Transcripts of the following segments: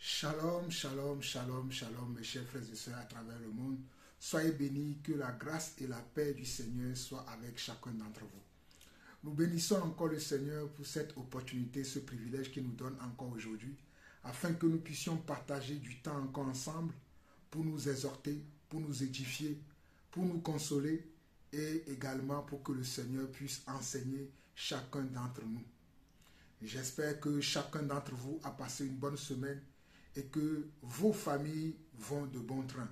Shalom, shalom, shalom, shalom, mes chers frères et sœurs à travers le monde. Soyez bénis, que la grâce et la paix du Seigneur soient avec chacun d'entre vous. Nous bénissons encore le Seigneur pour cette opportunité, ce privilège qu'il nous donne encore aujourd'hui, afin que nous puissions partager du temps encore ensemble pour nous exhorter, pour nous édifier, pour nous consoler et également pour que le Seigneur puisse enseigner chacun d'entre nous. J'espère que chacun d'entre vous a passé une bonne semaine et que vos familles vont de bon train.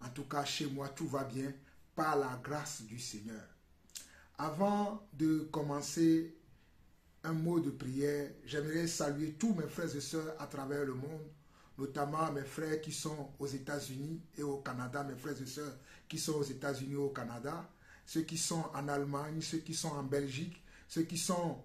En tout cas, chez moi, tout va bien par la grâce du Seigneur. Avant de commencer un mot de prière, j'aimerais saluer tous mes frères et sœurs à travers le monde, notamment mes frères qui sont aux États-Unis et au Canada, mes frères et sœurs qui sont aux États-Unis et au Canada, ceux qui sont en Allemagne, ceux qui sont en Belgique, ceux qui sont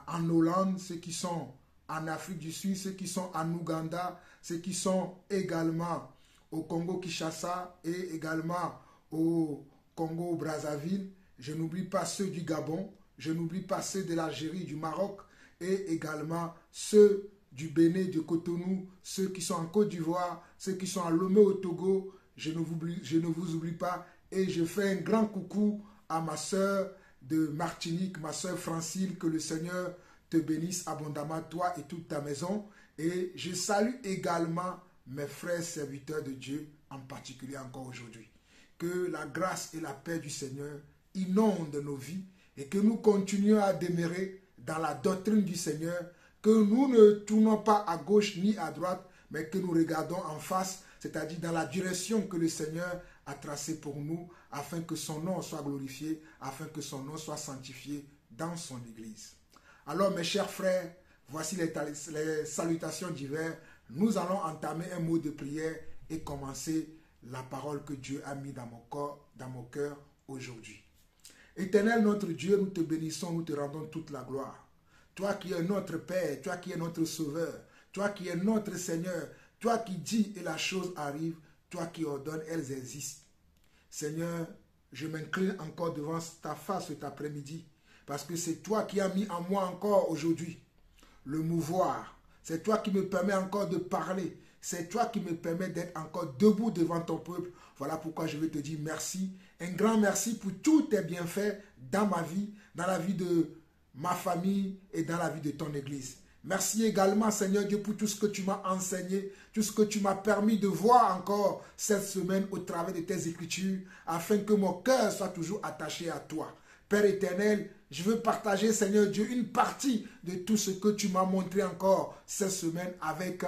en Hollande, ceux qui sont en Afrique du Sud, ceux qui sont en Ouganda, ceux qui sont également au Congo-Kinshasa et également au Congo-Brazzaville. Je n'oublie pas ceux du Gabon, je n'oublie pas ceux de l'Algérie, du Maroc et également ceux du Bénin, de Cotonou, ceux qui sont en Côte d'Ivoire, ceux qui sont à Lomé au Togo. Je ne vous oublie pas et je fais un grand coucou à ma sœur de Martinique, ma sœur Francine, que le Seigneur te bénisse abondamment, toi et toute ta maison. Et je salue également mes frères serviteurs de Dieu, en particulier encore aujourd'hui. Que la grâce et la paix du Seigneur inondent nos vies et que nous continuions à demeurer dans la doctrine du Seigneur, que nous ne tournons pas à gauche ni à droite, mais que nous regardons en face, c'est-à-dire dans la direction que le Seigneur a tracée pour nous, afin que son nom soit glorifié, afin que son nom soit sanctifié dans son Église. Alors mes chers frères, voici les salutations d'hiver. Nous allons entamer un mot de prière et commencer la parole que Dieu a mis dans mon cœur aujourd'hui. Éternel notre Dieu, nous te bénissons, nous te rendons toute la gloire. Toi qui es notre Père, toi qui es notre Sauveur, toi qui es notre Seigneur, toi qui dis et la chose arrive, toi qui ordonnes, elles existent. Seigneur, je m'incline encore devant ta face cet après-midi, parce que c'est toi qui as mis en moi encore aujourd'hui le mouvoir. C'est toi qui me permet encore de parler. C'est toi qui me permet d'être encore debout devant ton peuple. Voilà pourquoi je vais te dire merci. Un grand merci pour tous tes bienfaits dans ma vie, dans la vie de ma famille et dans la vie de ton Église. Merci également, Seigneur Dieu, pour tout ce que tu m'as enseigné, tout ce que tu m'as permis de voir encore cette semaine au travers de tes Écritures, afin que mon cœur soit toujours attaché à toi. Père éternel, je veux partager, Seigneur Dieu, une partie de tout ce que tu m'as montré encore cette semaine avec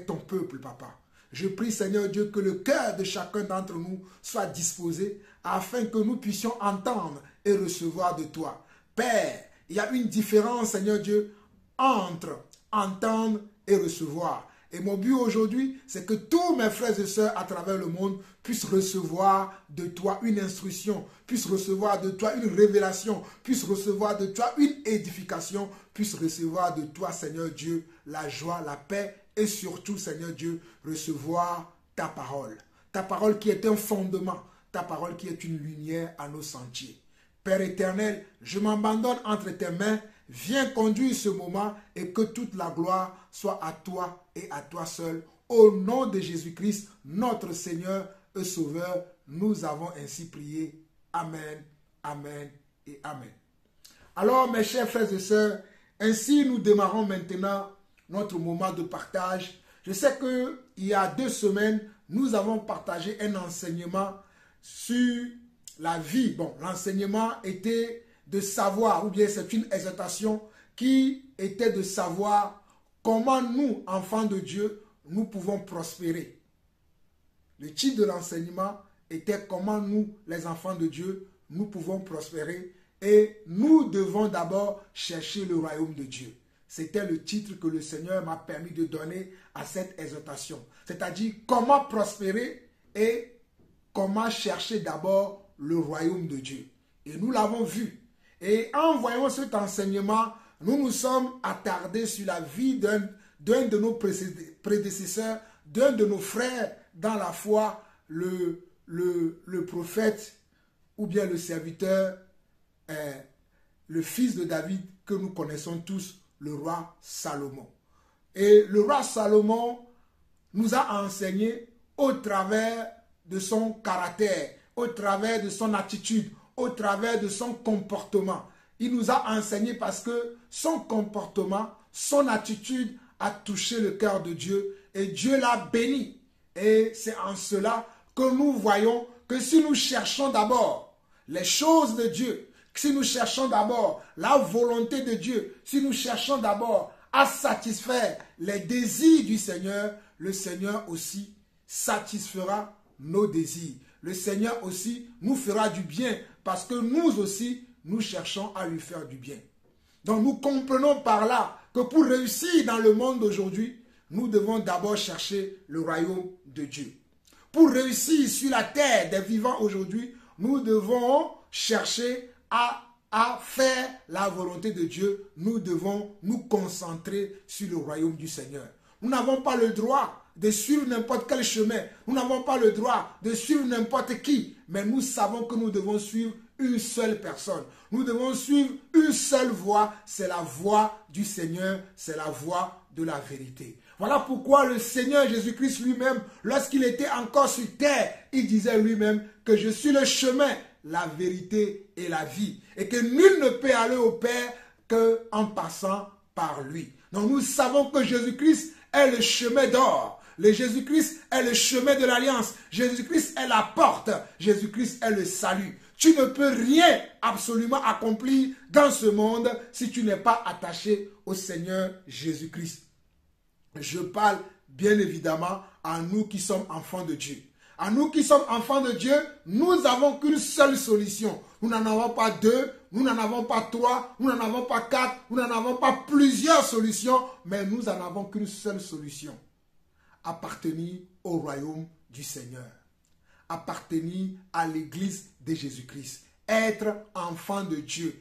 ton peuple, Papa. Je prie, Seigneur Dieu, que le cœur de chacun d'entre nous soit disposé afin que nous puissions entendre et recevoir de toi. Père, il y a une différence, Seigneur Dieu, entre entendre et recevoir. Et mon but aujourd'hui, c'est que tous mes frères et sœurs à travers le monde puissent recevoir de toi une instruction, puissent recevoir de toi une révélation, puissent recevoir de toi une édification, puissent recevoir de toi, Seigneur Dieu, la joie, la paix et surtout, Seigneur Dieu, recevoir ta parole. Ta parole qui est un fondement, ta parole qui est une lumière à nos sentiers. Père éternel, je m'abandonne entre tes mains. Viens conduire ce moment et que toute la gloire soit à toi et à toi seul. Au nom de Jésus-Christ, notre Seigneur et Sauveur, nous avons ainsi prié. Amen, amen et amen. Alors, mes chers frères et sœurs, ainsi nous démarrons maintenant notre moment de partage. Je sais qu'il y a 2 semaines, nous avons partagé un enseignement sur la vie. Bon, l'enseignement était de savoir, ou bien c'est une exhortation qui était de savoir comment nous, enfants de Dieu, nous pouvons prospérer. Le titre de l'enseignement était comment nous, les enfants de Dieu, nous pouvons prospérer et nous devons d'abord chercher le royaume de Dieu. C'était le titre que le Seigneur m'a permis de donner à cette exhortation. C'est-à-dire comment prospérer et comment chercher d'abord le royaume de Dieu. Et nous l'avons vu. Et en voyant cet enseignement, nous nous sommes attardés sur la vie d'un de nos prédécesseurs, d'un de nos frères dans la foi, le prophète ou bien le serviteur, le fils de David que nous connaissons tous, le roi Salomon. Et le roi Salomon nous a enseigné au travers de son caractère, au travers de son attitude, au travers de son comportement. Il nous a enseigné parce que son comportement, son attitude a touché le cœur de Dieu et Dieu l'a béni. Et c'est en cela que nous voyons que si nous cherchons d'abord les choses de Dieu, si nous cherchons d'abord la volonté de Dieu, si nous cherchons d'abord à satisfaire les désirs du Seigneur, le Seigneur aussi satisfera nos désirs. Le Seigneur aussi nous fera du bien parce que nous aussi, nous cherchons à lui faire du bien. Donc nous comprenons par là que pour réussir dans le monde d'aujourd'hui, nous devons d'abord chercher le royaume de Dieu. Pour réussir sur la terre des vivants aujourd'hui, nous devons chercher à faire la volonté de Dieu. Nous devons nous concentrer sur le royaume du Seigneur. Nous n'avons pas le droit de suivre n'importe quel chemin. Nous n'avons pas le droit de suivre n'importe qui. Mais nous savons que nous devons suivre une seule personne. Nous devons suivre une seule voie. C'est la voie du Seigneur. C'est la voie de la vérité. Voilà pourquoi le Seigneur Jésus-Christ lui-même, lorsqu'il était encore sur terre, il disait lui-même que je suis le chemin, la vérité et la vie. Et que nul ne peut aller au Père qu'en passant par lui. Donc nous savons que Jésus-Christ est le chemin d'or. Le Jésus-Christ est le chemin de l'alliance. Jésus-Christ est la porte. Jésus-Christ est le salut. Tu ne peux rien absolument accomplir dans ce monde si tu n'es pas attaché au Seigneur Jésus-Christ. Je parle bien évidemment à nous qui sommes enfants de Dieu. À nous qui sommes enfants de Dieu, nous n'avons qu'une seule solution. Nous n'en avons pas deux, nous n'en avons pas trois, nous n'en avons pas quatre, nous n'en avons pas plusieurs solutions, mais nous n'en avons qu'une seule solution. Appartenir au royaume du Seigneur. Appartenir à l'église de Jésus-Christ. Être enfant de Dieu.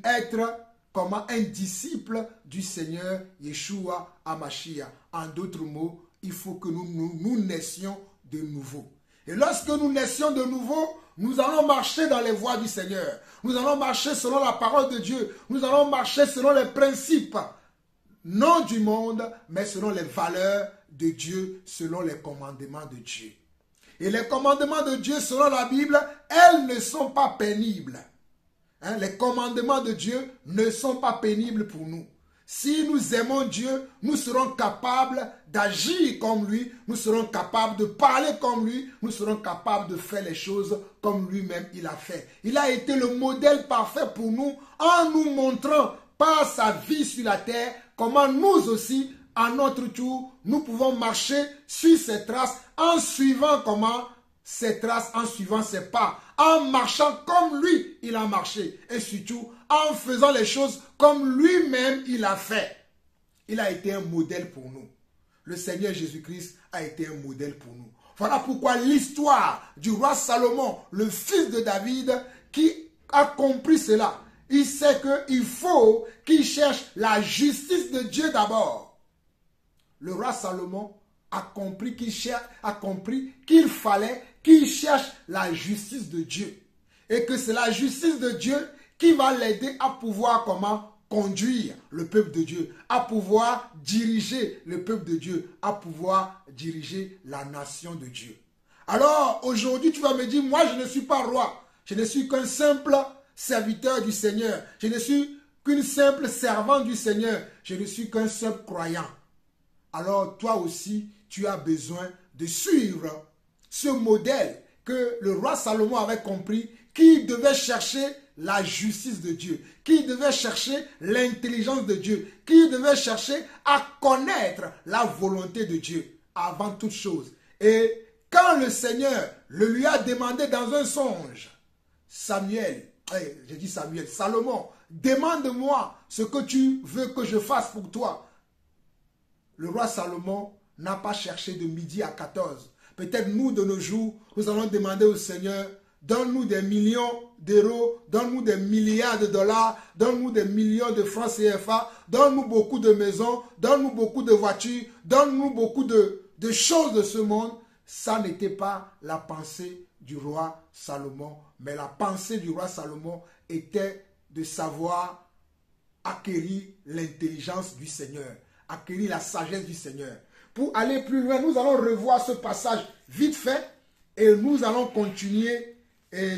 Être comme un disciple du Seigneur Yeshua HaMashiach. En d'autres mots, il faut que nous naissions de nouveau. Et lorsque nous naissions de nouveau, nous allons marcher dans les voies du Seigneur. Nous allons marcher selon la parole de Dieu. Nous allons marcher selon les principes, non du monde, mais selon les valeurs de Dieu, selon les commandements de Dieu. Et les commandements de Dieu, selon la Bible, elles ne sont pas pénibles. Les commandements de Dieu ne sont pas pénibles pour nous. Si nous aimons Dieu, nous serons capables d'agir comme lui, nous serons capables de parler comme lui, nous serons capables de faire les choses comme lui-même il a fait. Il a été le modèle parfait pour nous en nous montrant par sa vie sur la terre comment nous aussi, à notre tour, nous pouvons marcher sur ses traces en suivant ses traces, en suivant ses pas, en marchant comme lui, il a marché. Et surtout, en faisant les choses comme lui-même, il a fait. Il a été un modèle pour nous. Le Seigneur Jésus-Christ a été un modèle pour nous. Voilà pourquoi l'histoire du roi Salomon, le fils de David, qui a compris cela, il sait qu'il faut qu'il cherche la justice de Dieu d'abord. Le roi Salomon a compris qu'il fallait qu'il cherche la justice de Dieu. Et que c'est la justice de Dieu qui va l'aider à pouvoir conduire le peuple de Dieu, à pouvoir diriger le peuple de Dieu, à pouvoir diriger la nation de Dieu. Alors aujourd'hui tu vas me dire, moi je ne suis pas roi, je ne suis qu'un simple serviteur du Seigneur, je ne suis qu'une simple servante du Seigneur, je ne suis qu'un simple croyant. Alors toi aussi tu as besoin de suivre ce modèle que le roi Salomon avait compris, qui devait chercher la justice de Dieu, qui devait chercher l'intelligence de Dieu, qui devait chercher à connaître la volonté de Dieu avant toute chose. Et quand le Seigneur le lui a demandé dans un songe, Salomon, demande-moi ce que tu veux que je fasse pour toi. Le roi Salomon n'a pas cherché de midi à 14. Peut-être nous, de nos jours, nous allons demander au Seigneur, donne-nous des millions d'euros, donne-nous des milliards de dollars, donne-nous des millions de francs CFA, donne-nous beaucoup de maisons, donne-nous beaucoup de voitures, donne-nous beaucoup de choses de ce monde. Ça n'était pas la pensée du roi Salomon, mais la pensée du roi Salomon était de savoir acquérir l'intelligence du Seigneur, acquérir la sagesse du Seigneur. pour aller plus loin, nous allons revoir ce passage vite fait et nous allons continuer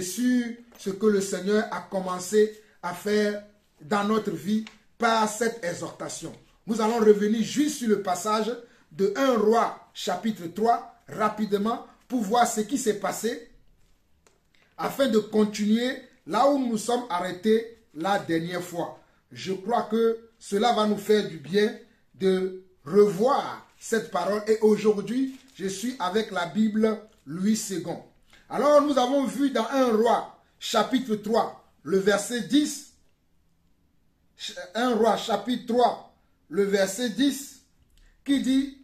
sur ce que le Seigneur a commencé à faire dans notre vie par cette exhortation. Nous allons revenir juste sur le passage de 1 Roi chapitre 3 rapidement pour voir ce qui s'est passé afin de continuer là où nous sommes arrêtés la dernière fois. Je crois que cela va nous faire du bien de revoir cette parole. Et aujourd'hui, je suis avec la Bible Louis II. Alors, nous avons vu dans 1 Roi, chapitre 3, le verset 10. 1 Roi, chapitre 3, le verset 10, qui dit,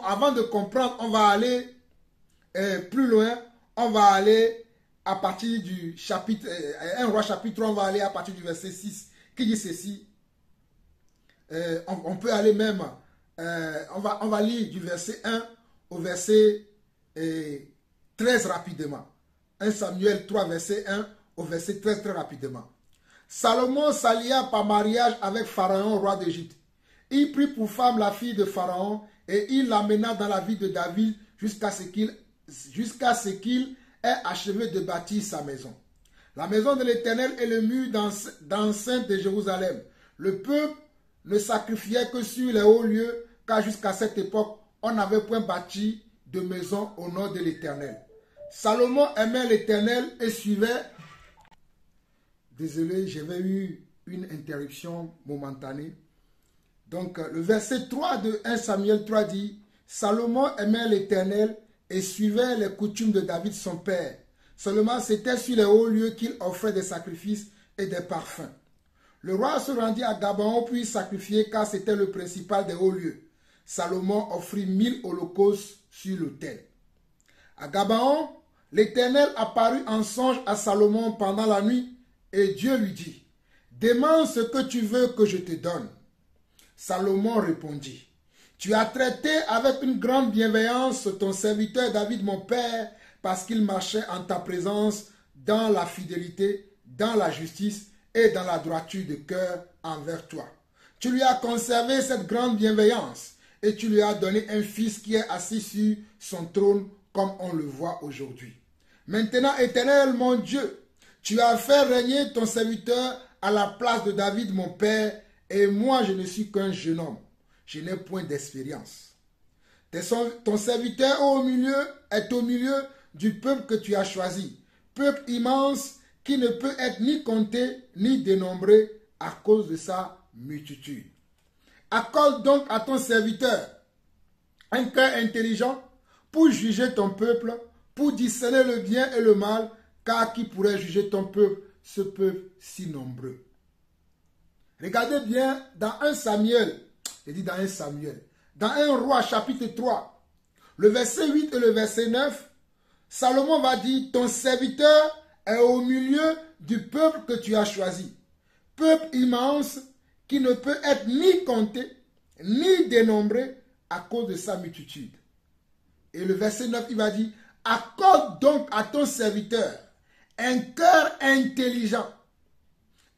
avant de comprendre, on va aller plus loin. On va aller à partir du chapitre 1 Roi, chapitre 3, on va aller à partir du verset 6, qui dit ceci. On peut aller même, on va lire du verset 1 au verset 13 rapidement. 1 Samuel 3, verset 1 au verset 13 très rapidement. Salomon s'allia par mariage avec Pharaon, roi d'Égypte. Il prit pour femme la fille de Pharaon et il l'amena dans la ville de David jusqu'à ce qu'il ait achevé de bâtir sa maison. La maison de l'Éternel est le mur d'enceinte de Jérusalem. Le peuple ne sacrifiait que sur les hauts lieux, car jusqu'à cette époque, on n'avait point bâti de maison au nom de l'Éternel. Salomon aimait l'Éternel et suivait... Désolé, j'avais eu une interruption momentanée. Donc, le verset 3 de 1 Samuel 3 dit, Salomon aimait l'Éternel et suivait les coutumes de David son père. Seulement, c'était sur les hauts lieux qu'il offrait des sacrifices et des parfums. Le roi se rendit à Gabaon puis sacrifier, car c'était le principal des hauts lieux. Salomon offrit 1000 holocaustes sur l'autel. À Gabaon, l'Éternel apparut en songe à Salomon pendant la nuit, et Dieu lui dit, « Demande ce que tu veux que je te donne. » Salomon répondit, « Tu as traité avec une grande bienveillance ton serviteur David mon père, parce qu'il marchait en ta présence dans la fidélité, dans la justice et dans la droiture de cœur envers toi. Tu lui as conservé cette grande bienveillance et tu lui as donné un fils qui est assis sur son trône comme on le voit aujourd'hui. Maintenant, Éternel mon Dieu, tu as fait régner ton serviteur à la place de David mon père et moi je ne suis qu'un jeune homme. Je n'ai point d'expérience. Ton serviteur est au milieu du peuple que tu as choisi, peuple immense qui ne peut être ni compté ni dénombré à cause de sa multitude. Accorde donc à ton serviteur un cœur intelligent pour juger ton peuple, pour discerner le bien et le mal, car qui pourrait juger ton peuple, ce peuple si nombreux. Regardez bien dans 1 Samuel, je dis dans 1 Samuel, dans 1 Roi chapitre 3, le verset 8 et le verset 9, Salomon va dire, ton serviteur est au milieu du peuple que tu as choisi. Peuple immense qui ne peut être ni compté, ni dénombré à cause de sa multitude. Et le verset 9, il va dire, accorde donc à ton serviteur un cœur intelligent.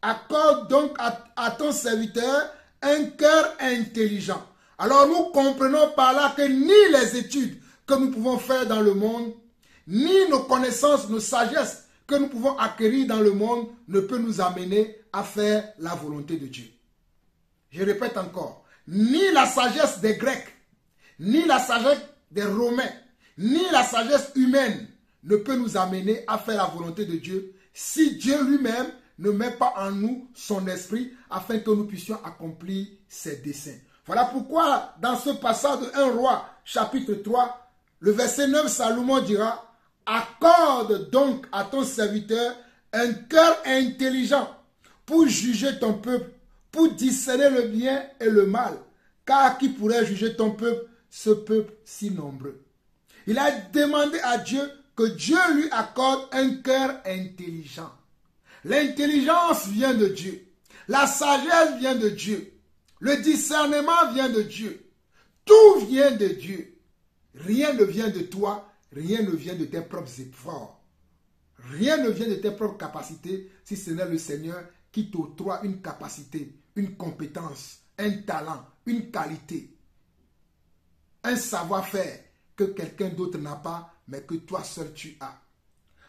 Accorde donc à ton serviteur un cœur intelligent. Alors nous comprenons par là que ni les études que nous pouvons faire dans le monde, ni nos connaissances, nos sagesses que nous pouvons acquérir dans le monde ne peut nous amener à faire la volonté de Dieu. Je répète encore, ni la sagesse des Grecs, ni la sagesse des Romains, ni la sagesse humaine ne peut nous amener à faire la volonté de Dieu si Dieu lui-même ne met pas en nous son esprit afin que nous puissions accomplir ses desseins. Voilà pourquoi dans ce passage de 1 Roi chapitre 3, le verset 9, Salomon dira, accorde donc à ton serviteur un cœur intelligent pour juger ton peuple, pour discerner le bien et le mal, car qui pourrait juger ton peuple, ce peuple si nombreux. Il a demandé à Dieu que Dieu lui accorde un cœur intelligent. L'intelligence vient de Dieu. La sagesse vient de Dieu. Le discernement vient de Dieu. Tout vient de Dieu. Rien ne vient de toi. Rien ne vient de tes propres efforts. Rien ne vient de tes propres capacités si ce n'est le Seigneur qui t'octroie une capacité, une compétence, un talent, une qualité. un savoir-faire que quelqu'un d'autre n'a pas, mais que toi seul tu as.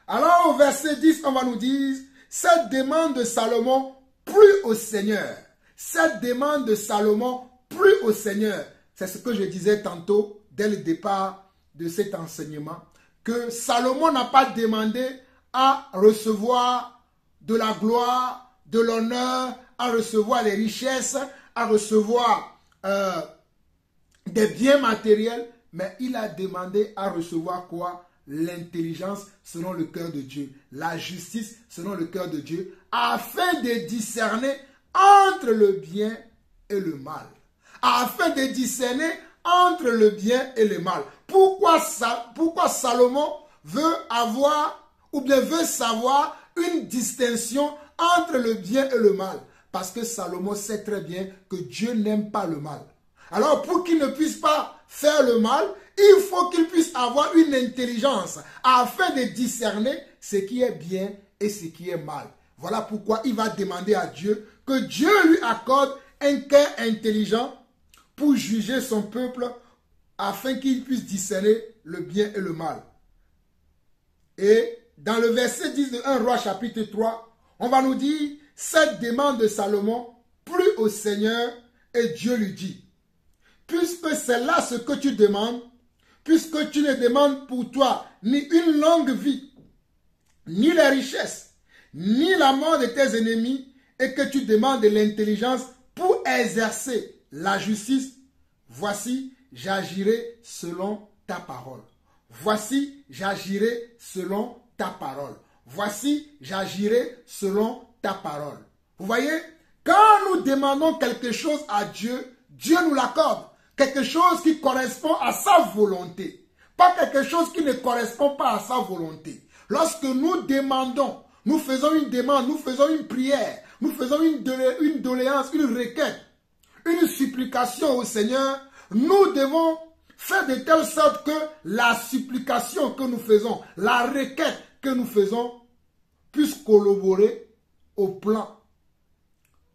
Alors au verset 10, on va nous dire, cette demande de Salomon plut au Seigneur. Cette demande de Salomon plut au Seigneur. C'est ce que je disais tantôt, dès le départ de cet enseignement, que Salomon n'a pas demandé à recevoir de la gloire, de l'honneur, à recevoir les richesses, à recevoir des biens matériels, mais il a demandé à recevoir quoi? L'intelligence selon le cœur de Dieu, la justice selon le cœur de Dieu, afin de discerner entre le bien et le mal. Afin de discerner entre le bien et le mal. Pourquoi Salomon veut avoir, ou bien veut savoir une distinction entre le bien et le mal? Parce que Salomon sait très bien que Dieu n'aime pas le mal. Alors pour qu'il ne puisse pas faire le mal, il faut qu'il puisse avoir une intelligence afin de discerner ce qui est bien et ce qui est mal. Voilà pourquoi il va demander à Dieu que Dieu lui accorde un cœur intelligent pour juger son peuple afin qu'il puisse discerner le bien et le mal. Et dans le verset 10 de 1 Roi chapitre 3, on va nous dire, cette demande de Salomon plut au Seigneur et Dieu lui dit, puisque c'est là ce que tu demandes, puisque tu ne demandes pour toi ni une longue vie, ni les richesses, ni la mort de tes ennemis, et que tu demandes de l'intelligence pour exercer la justice, voici, j'agirai selon ta parole. Voici, j'agirai selon ta parole. Voici, j'agirai selon ta parole. Vous voyez, quand nous demandons quelque chose à Dieu, Dieu nous l'accorde. Quelque chose qui correspond à sa volonté. Pas quelque chose qui ne correspond pas à sa volonté. Lorsque nous demandons, nous faisons une demande, nous faisons une prière, nous faisons une doléance, une requête, une supplication au Seigneur, nous devons faire de telle sorte que la supplication que nous faisons, la requête que nous faisons, puisse collaborer au plan,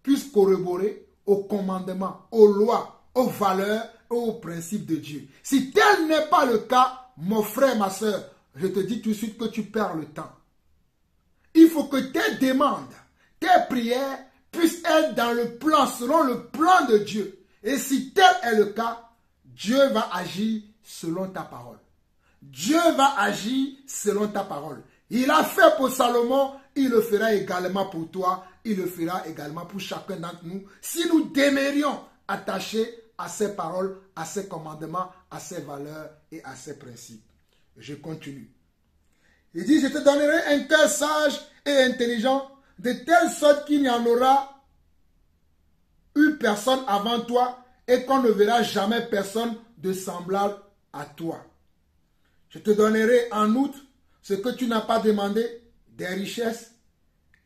puisse collaborer au commandement, aux lois, aux valeurs et aux principes de Dieu. Si tel n'est pas le cas, mon frère, ma soeur, je te dis tout de suite que tu perds le temps. Il faut que tes demandes, tes prières puissent être dans le plan, selon le plan de Dieu. Et si tel est le cas, Dieu va agir selon ta parole. Dieu va agir selon ta parole. Il a fait pour Salomon, il le fera également pour toi, il le fera également pour chacun d'entre nous. Si nous demeurions attachés à ses paroles, à ses commandements, à ses valeurs et à ses principes. Je continue. Il dit, je te donnerai un cœur sage et intelligent, de telle sorte qu'il n'y en aura eu personne avant toi et qu'on ne verra jamais personne de semblable à toi. Je te donnerai en outre ce que tu n'as pas demandé, des richesses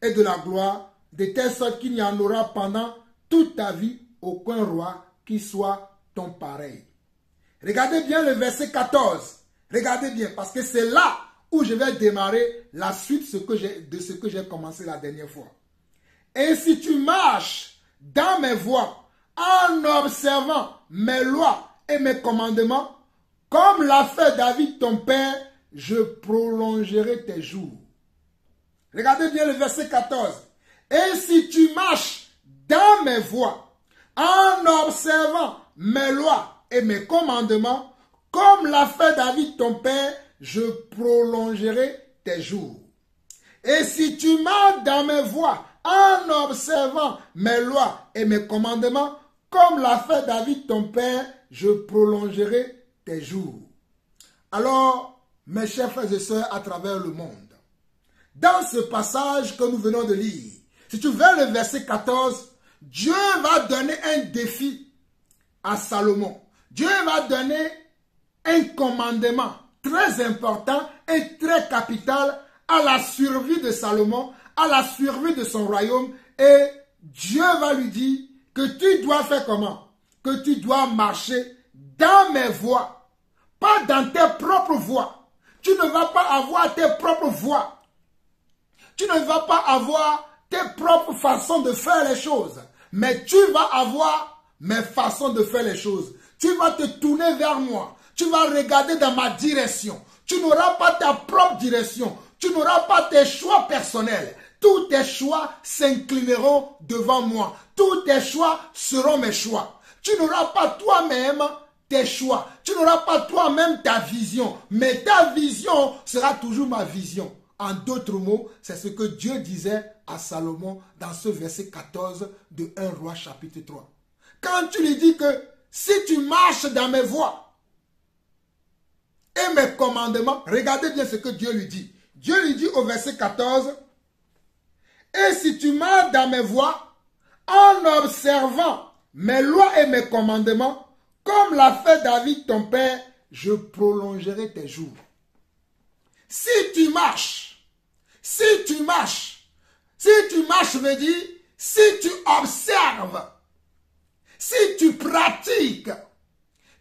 et de la gloire, de telle sorte qu'il n'y en aura pendant toute ta vie aucun roi qui soit ton pareil. Regardez bien le verset 14. Regardez bien, parce que c'est là où je vais démarrer la suite de ce que j'ai commencé la dernière fois. Et si tu marches dans mes voies, en observant mes lois et mes commandements, comme l'a fait David ton père, je prolongerai tes jours. Regardez bien le verset 14. Et si tu marches dans mes voies, en observant mes lois et mes commandements, comme l'a fait David ton père, je prolongerai tes jours. Et si tu marches dans mes voies, en observant mes lois et mes commandements, comme l'a fait David ton père, je prolongerai tes jours. Alors, mes chers frères et sœurs à travers le monde, dans ce passage que nous venons de lire, si tu veux le verset 14, Dieu va donner un défi à Salomon. Dieu va donner un commandement très important et très capital à la survie de Salomon, à la survie de son royaume. Et Dieu va lui dire que tu dois faire comment? Que tu dois marcher dans mes voies, pas dans tes propres voies. Tu ne vas pas avoir tes propres voies. Tu ne vas pas avoir tes propres façons de faire les choses. Mais tu vas avoir mes façons de faire les choses. Tu vas te tourner vers moi. Tu vas regarder dans ma direction. Tu n'auras pas ta propre direction. Tu n'auras pas tes choix personnels. Tous tes choix s'inclineront devant moi. Tous tes choix seront mes choix. Tu n'auras pas toi-même tes choix. Tu n'auras pas toi-même ta vision. Mais ta vision sera toujours ma vision. En d'autres mots, c'est ce que Dieu disait à Salomon dans ce verset 14 de 1 Roi chapitre 3. Quand tu lui dis que si tu marches dans mes voies et mes commandements, regardez bien ce que Dieu lui dit. Dieu lui dit au verset 14, et si tu marches dans mes voies en observant mes lois et mes commandements, comme l'a fait David ton père, je prolongerai tes jours. Si tu marches veut dire, si tu observes, si tu pratiques,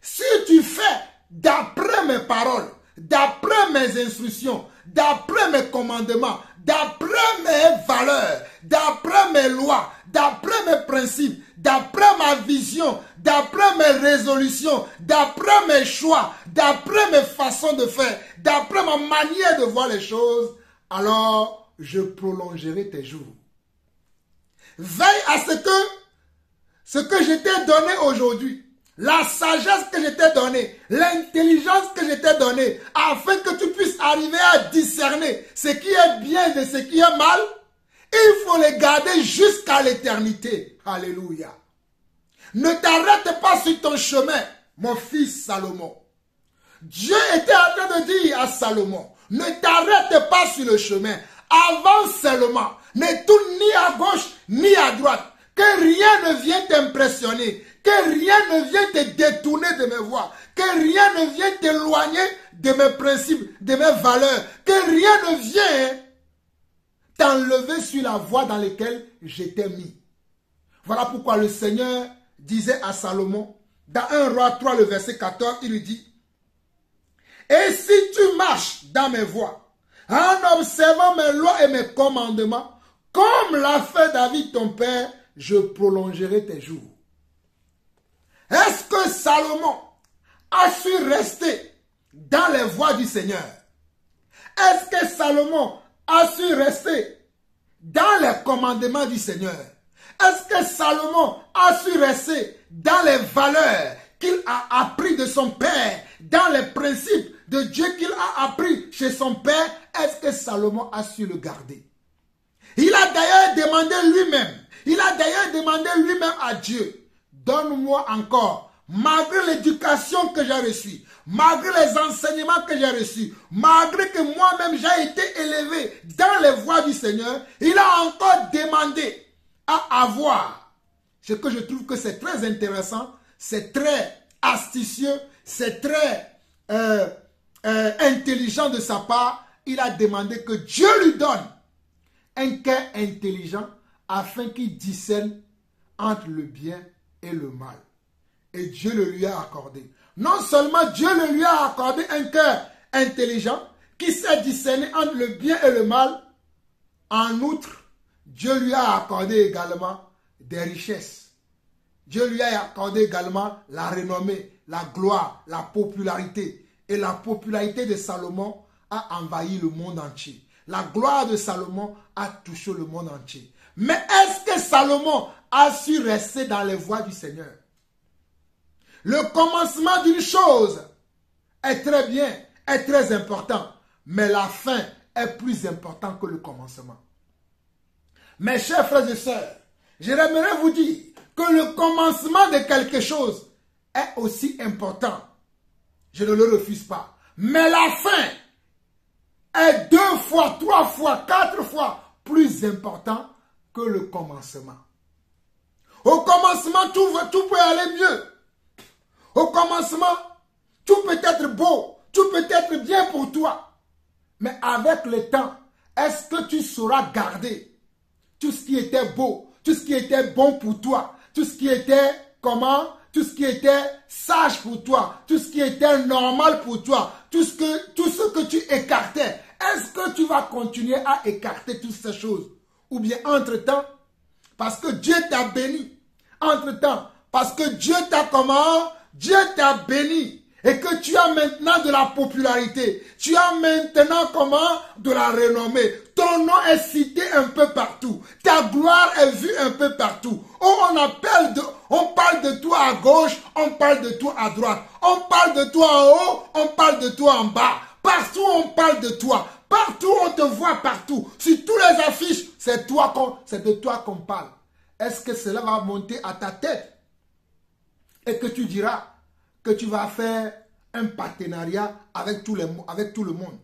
si tu fais d'après mes paroles, d'après mes instructions, d'après mes commandements, d'après mes valeurs, d'après mes lois, d'après mes principes, d'après ma vision, d'après mes résolutions, d'après mes choix, d'après mes façons de faire, d'après ma manière de voir les choses, alors je prolongerai tes jours. Veille à ce que je t'ai donné aujourd'hui, la sagesse que je t'ai donnée, l'intelligence que je t'ai donnée, afin que tu puisses arriver à discerner ce qui est bien de ce qui est mal, il faut les garder jusqu'à l'éternité. Alléluia. Ne t'arrête pas sur ton chemin, mon fils Salomon. Dieu était en train de dire à Salomon, ne t'arrête pas sur le chemin, avance seulement, ne tourne ni à gauche ni à droite, que rien ne vienne t'impressionner, que rien ne vienne te détourner de mes voies, que rien ne vienne t'éloigner de mes principes, de mes valeurs, que rien ne vienne t'enlever sur la voie dans laquelle je t'ai mis. Voilà pourquoi le Seigneur disait à Salomon, dans 1 Roi 3, le verset 14, il lui dit, et si tu marches dans mes voies, en observant mes lois et mes commandements, comme l'a fait David ton père, je prolongerai tes jours. Est-ce que Salomon a su rester dans les voies du Seigneur? Est-ce que Salomon a su rester dans les commandements du Seigneur? Est-ce que Salomon a su rester dans les valeurs qu'il a appris de son père, dans les principes de Dieu qu'il a appris chez son père? Est-ce que Salomon a su le garder? Il a d'ailleurs demandé lui-même à Dieu, donne-moi encore, malgré l'éducation que j'ai reçue, malgré les enseignements que j'ai reçus, malgré que moi-même j'ai été élevé dans les voies du Seigneur, il a encore demandé à avoir, ce que je trouve que c'est très intéressant, c'est très astucieux, c'est très intelligent de sa part. Il a demandé que Dieu lui donne un cœur intelligent afin qu'il discerne entre le bien et le mal. Et Dieu le lui a accordé. Non seulement Dieu le lui a accordé un cœur intelligent qui sait discerner entre le bien et le mal, en outre, Dieu lui a accordé également des richesses. Dieu lui a accordé également la renommée, la gloire, la popularité. Et la popularité de Salomon a envahi le monde entier. La gloire de Salomon a touché le monde entier. Mais est-ce que Salomon a su rester dans les voies du Seigneur? Le commencement d'une chose est très bien, est très important. Mais la fin est plus importante que le commencement. Mes chers frères et sœurs, j'aimerais vous dire que le commencement de quelque chose est aussi important. Je ne le refuse pas. Mais la fin est 2 fois, 3 fois, 4 fois plus important que le commencement. Au commencement, tout peut aller mieux. Au commencement, tout peut être beau, tout peut être bien pour toi. Mais avec le temps, est-ce que tu sauras garder tout ce qui était beau, tout ce qui était bon pour toi, tout ce qui était comment? Tout ce qui était sage pour toi, tout ce qui était normal pour toi, tout ce que tu écartais, est-ce que tu vas continuer à écarter toutes ces choses? Ou bien entre-temps, parce que Dieu t'a béni, entre-temps, parce que Dieu t'a comment? Dieu t'a béni et que tu as maintenant de la popularité, tu as maintenant comment? De la renommée. Ton nom est cité un peu partout. Ta gloire est vue un peu partout. Oh, on parle de toi à gauche, on parle de toi à droite. On parle de toi en haut, on parle de toi en bas. Partout on parle de toi. Partout on te voit partout. Sur tous les affiches, c'est de toi qu'on parle. Est-ce que cela va monter à ta tête? Et que tu diras que tu vas faire un partenariat avec tout le monde.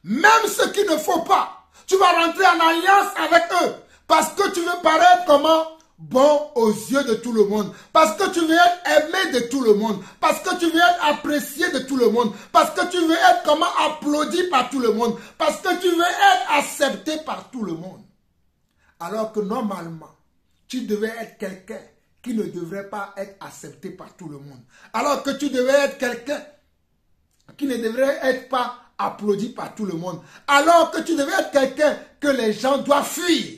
Même ceux qui ne font pas, tu vas rentrer en alliance avec eux. Parce que tu veux paraître comment? Bon aux yeux de tout le monde. Parce que tu veux être aimé de tout le monde. Parce que tu veux être apprécié de tout le monde. Parce que tu veux être comment? Applaudi par tout le monde. Parce que tu veux être accepté par tout le monde. Alors que normalement, tu devais être quelqu'un qui ne devrait pas être accepté par tout le monde. Alors que tu devais être quelqu'un qui ne devrait être pas applaudi par tout le monde. Alors que tu devais être quelqu'un que les gens doivent fuir.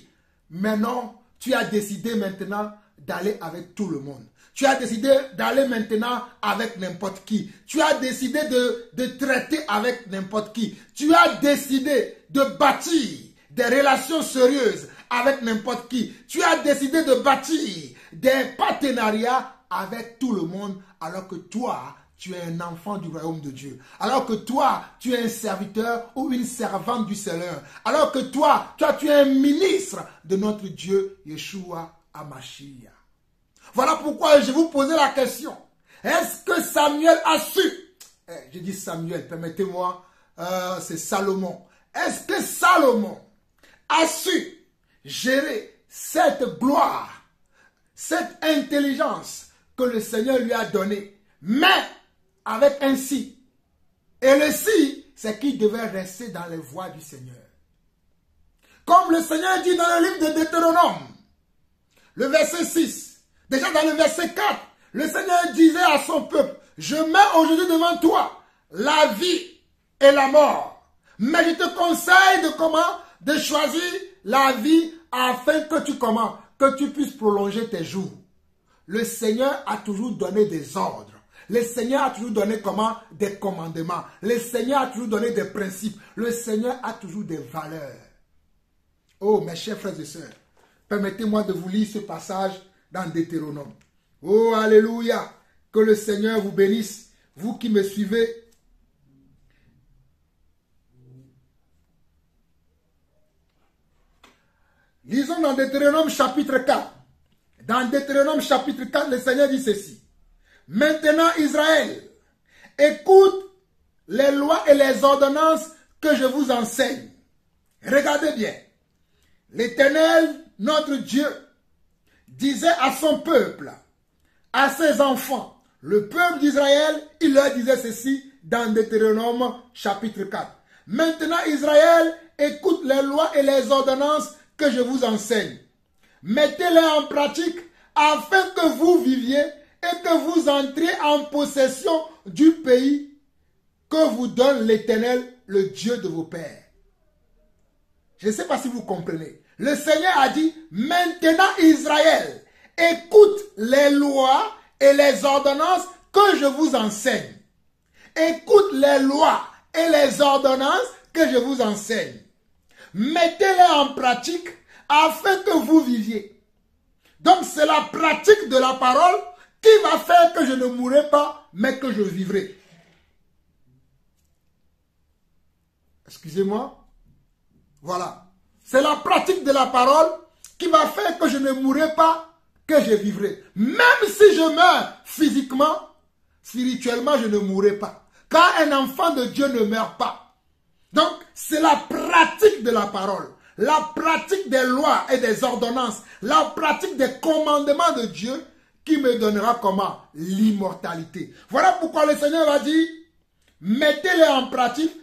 Mais non, tu as décidé maintenant d'aller avec tout le monde. Tu as décidé d'aller maintenant avec n'importe qui. Tu as décidé de traiter avec n'importe qui. Tu as décidé de bâtir des relations sérieuses avec n'importe qui. Tu as décidé de bâtir des partenariats avec tout le monde, alors que toi, tu es un enfant du royaume de Dieu. Alors que toi, tu es un serviteur ou une servante du Seigneur. Alors que toi, tu es un ministre de notre Dieu, Yeshua HaMashiach. Voilà pourquoi je vous posais la question. Est-ce que Samuel a su? Je dis Samuel, permettez-moi, c'est Salomon. Est-ce que Salomon a su gérer cette gloire, cette intelligence que le Seigneur lui a donnée, mais avec un si? Et le si, c'est qu'il devait rester dans les voies du Seigneur. Comme le Seigneur dit dans le livre de Deutéronome, le verset 6, déjà dans le verset 4, le Seigneur disait à son peuple, je mets aujourd'hui devant toi la vie et la mort. Mais je te conseille de choisir la vie afin que tu puisses prolonger tes jours. Le Seigneur a toujours donné des ordres. Le Seigneur a toujours donné des commandements. Le Seigneur a toujours donné des principes. Le Seigneur a toujours des valeurs. Oh, mes chers frères et sœurs, permettez-moi de vous lire ce passage dans Deutéronome. Oh, alléluia! Que le Seigneur vous bénisse, vous qui me suivez. Lisons dans Deutéronome chapitre 4. Dans Deutéronome chapitre 4, le Seigneur dit ceci. Maintenant, Israël, écoute les lois et les ordonnances que je vous enseigne. Regardez bien. L'Éternel, notre Dieu, disait à son peuple, à ses enfants, le peuple d'Israël, il leur disait ceci dans Deutéronome chapitre 4. Maintenant, Israël, écoute les lois et les ordonnances que je vous enseigne. Mettez-les en pratique afin que vous viviez et que vous entriez en possession du pays que vous donne l'Éternel, le Dieu de vos pères. Je ne sais pas si vous comprenez. Le Seigneur a dit, maintenant Israël, écoute les lois et les ordonnances que je vous enseigne. Écoute les lois et les ordonnances que je vous enseigne. Mettez-les en pratique afin que vous viviez. Donc c'est la pratique de la parole qui va faire que je ne mourrai pas, mais que je vivrai. Excusez-moi. Voilà. C'est la pratique de la parole qui va faire que je ne mourrai pas, que je vivrai. Même si je meurs physiquement, spirituellement, je ne mourrai pas. Car un enfant de Dieu ne meurt pas. Donc, c'est la pratique de la parole, la pratique des lois et des ordonnances, la pratique des commandements de Dieu qui me donnera l'immortalité. Voilà pourquoi le Seigneur a dit, mettez-les en pratique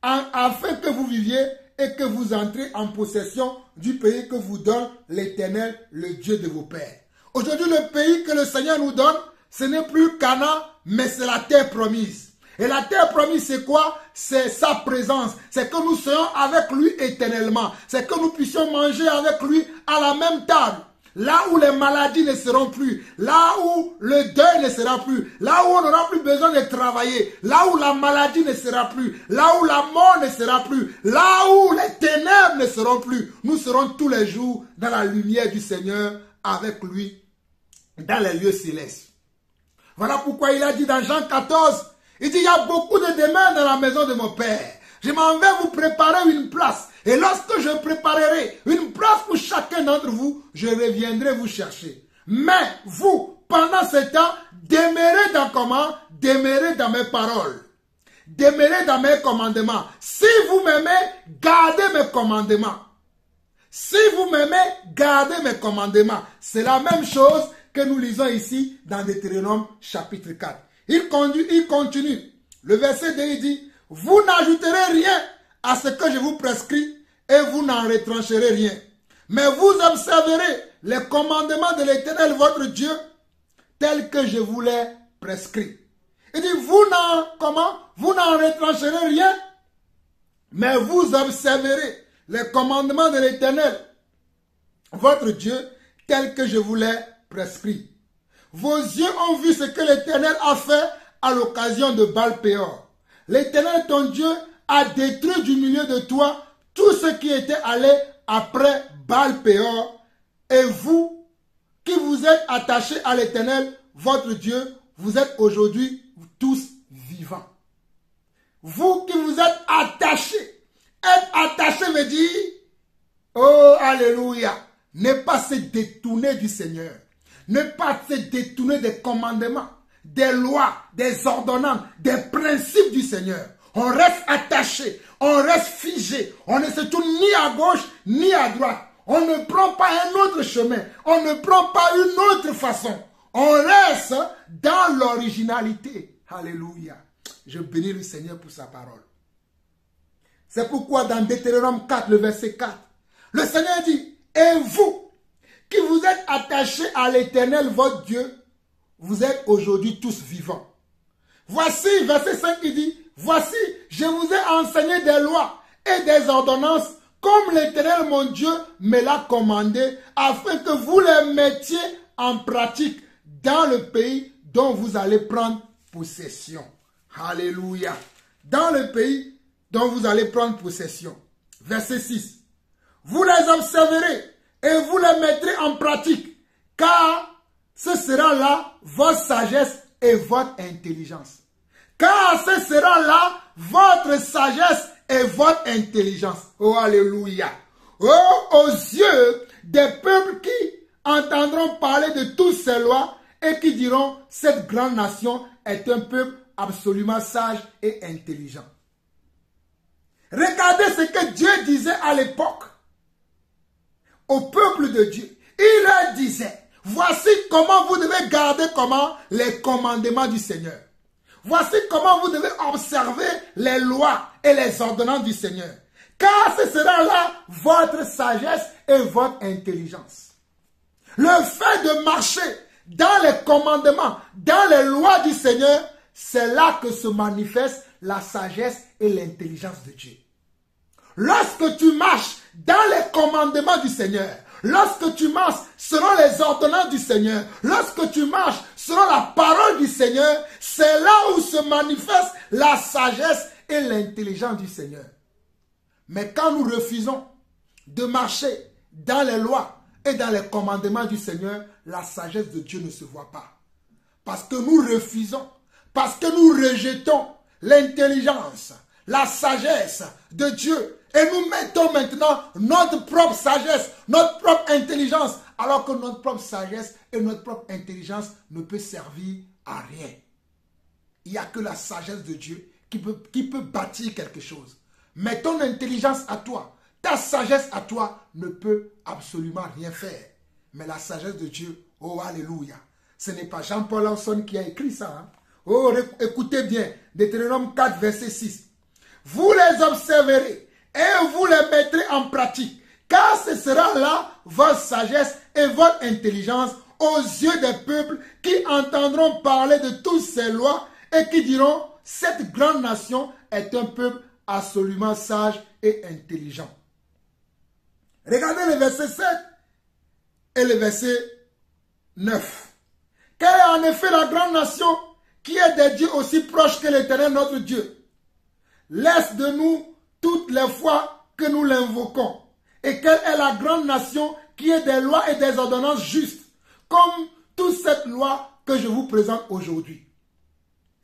afin que vous viviez et que vous entrez en possession du pays que vous donne l'Éternel, le Dieu de vos pères. Aujourd'hui, le pays que le Seigneur nous donne, ce n'est plus Canaan, mais c'est la terre promise. Et la terre promise, c'est quoi? C'est sa présence. C'est que nous soyons avec lui éternellement. C'est que nous puissions manger avec lui à la même table. là où les maladies ne seront plus, là où le deuil ne sera plus, là où on n'aura plus besoin de travailler, là où la maladie ne sera plus, là où la mort ne sera plus, là où les ténèbres ne seront plus. Nous serons tous les jours dans la lumière du Seigneur avec lui dans les lieux célestes. Voilà pourquoi il a dit dans Jean 14, il dit, il y a beaucoup de demeures dans la maison de mon Père. Je m'en vais vous préparer une place. Et lorsque je préparerai une place pour chacun d'entre vous, je reviendrai vous chercher. Mais vous, pendant ce temps, demeurez dans comment? Demeurez dans mes paroles. Demeurez dans mes commandements. Si vous m'aimez, gardez mes commandements. Si vous m'aimez, gardez mes commandements. C'est la même chose que nous lisons ici dans Deutéronome chapitre 4. Il continue. Le verset 2, il dit, vous n'ajouterez rien à ce que je vous prescris et vous n'en retrancherez rien. Mais vous observerez les commandements de l'Éternel votre Dieu tels que je vous les prescris. Il dit, vous n'en retrancherez rien, mais vous observerez les commandements de l'Éternel votre Dieu tels que je vous les prescris. Vos yeux ont vu ce que l'Éternel a fait à l'occasion de Baal-Péor. L'Éternel, ton Dieu, a détruit du milieu de toi tout ce qui était allé après Baal-Péor. Et vous, qui vous êtes attachés à l'Éternel, votre Dieu, vous êtes aujourd'hui tous vivants. Vous qui vous êtes attachés. Être attaché veut dire, oh, alléluia, ne pas se détourner du Seigneur. Ne pas se détourner des commandements, des lois, des ordonnances, des principes du Seigneur. On reste attaché, on reste figé, on ne se tourne ni à gauche ni à droite. On ne prend pas un autre chemin, on ne prend pas une autre façon. On reste dans l'originalité. Alléluia. Je bénis le Seigneur pour sa parole. C'est pourquoi dans Deutéronome 4, le verset 4, le Seigneur dit, et vous, qui vous êtes attachés à l'Éternel, votre Dieu, vous êtes aujourd'hui tous vivants. Voici, verset 5, il dit, voici, je vous ai enseigné des lois et des ordonnances, comme l'Éternel, mon Dieu, me l'a commandé, afin que vous les mettiez en pratique dans le pays dont vous allez prendre possession. Alléluia. Dans le pays dont vous allez prendre possession. Verset 6. Vous les observerez et vous les mettrez en pratique, car ce sera là votre sagesse et votre intelligence. Car ce sera là votre sagesse et votre intelligence. Oh, alléluia. Oh, aux yeux des peuples qui entendront parler de toutes ces lois et qui diront, cette grande nation est un peuple absolument sage et intelligent. Regardez ce que Dieu disait à l'époque au peuple de Dieu. Il leur disait, voici comment vous devez garder les commandements du Seigneur. Voici comment vous devez observer les lois et les ordonnances du Seigneur. Car ce sera là votre sagesse et votre intelligence. Le fait de marcher dans les commandements, dans les lois du Seigneur, c'est là que se manifeste la sagesse et l'intelligence de Dieu. Lorsque tu marches dans les commandements du Seigneur, lorsque tu marches selon les ordonnances du Seigneur, lorsque tu marches selon la parole du Seigneur, c'est là où se manifeste la sagesse et l'intelligence du Seigneur. Mais quand nous refusons de marcher dans les lois et dans les commandements du Seigneur, la sagesse de Dieu ne se voit pas. Parce que nous refusons, parce que nous rejetons l'intelligence, la sagesse de Dieu. Et nous mettons maintenant notre propre sagesse, notre propre intelligence, alors que notre propre sagesse et notre propre intelligence ne peut servir à rien. Il n'y a que la sagesse de Dieu qui peut bâtir quelque chose. Mais ton intelligence à toi, ta sagesse à toi ne peut absolument rien faire. Mais la sagesse de Dieu, oh alléluia. Ce n'est pas Jean-Paul Lawson qui a écrit ça. Hein? Oh, écoutez bien, Deutéronome 4, verset 6. Vous les observerez et vous les mettrez en pratique, car ce sera là votre sagesse et votre intelligence aux yeux des peuples qui entendront parler de toutes ces lois et qui diront, cette grande nation est un peuple absolument sage et intelligent. Regardez le verset 7. et le verset 9. Quelle est en effet la grande nation qui est des dieux aussi proches que l'Éternel notre Dieu? Laisse de nous toutes les fois que nous l'invoquons. Et quelle est la grande nation qui est des lois et des ordonnances justes, comme toute cette loi que je vous présente aujourd'hui.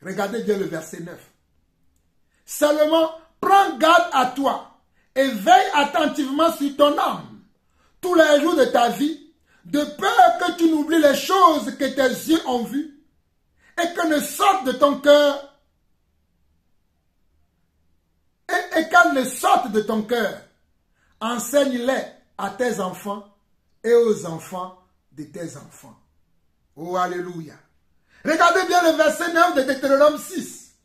Regardez bien le verset 9. Seulement, prends garde à toi et veille attentivement sur ton âme tous les jours de ta vie, de peur que tu n'oublies les choses que tes yeux ont vues et que ne sortent de ton cœur et qu'elles ne sortent de ton cœur. Enseigne-les à tes enfants et aux enfants de tes enfants. Oh, alléluia. Regardez bien le verset 9 de Deutéronome 6.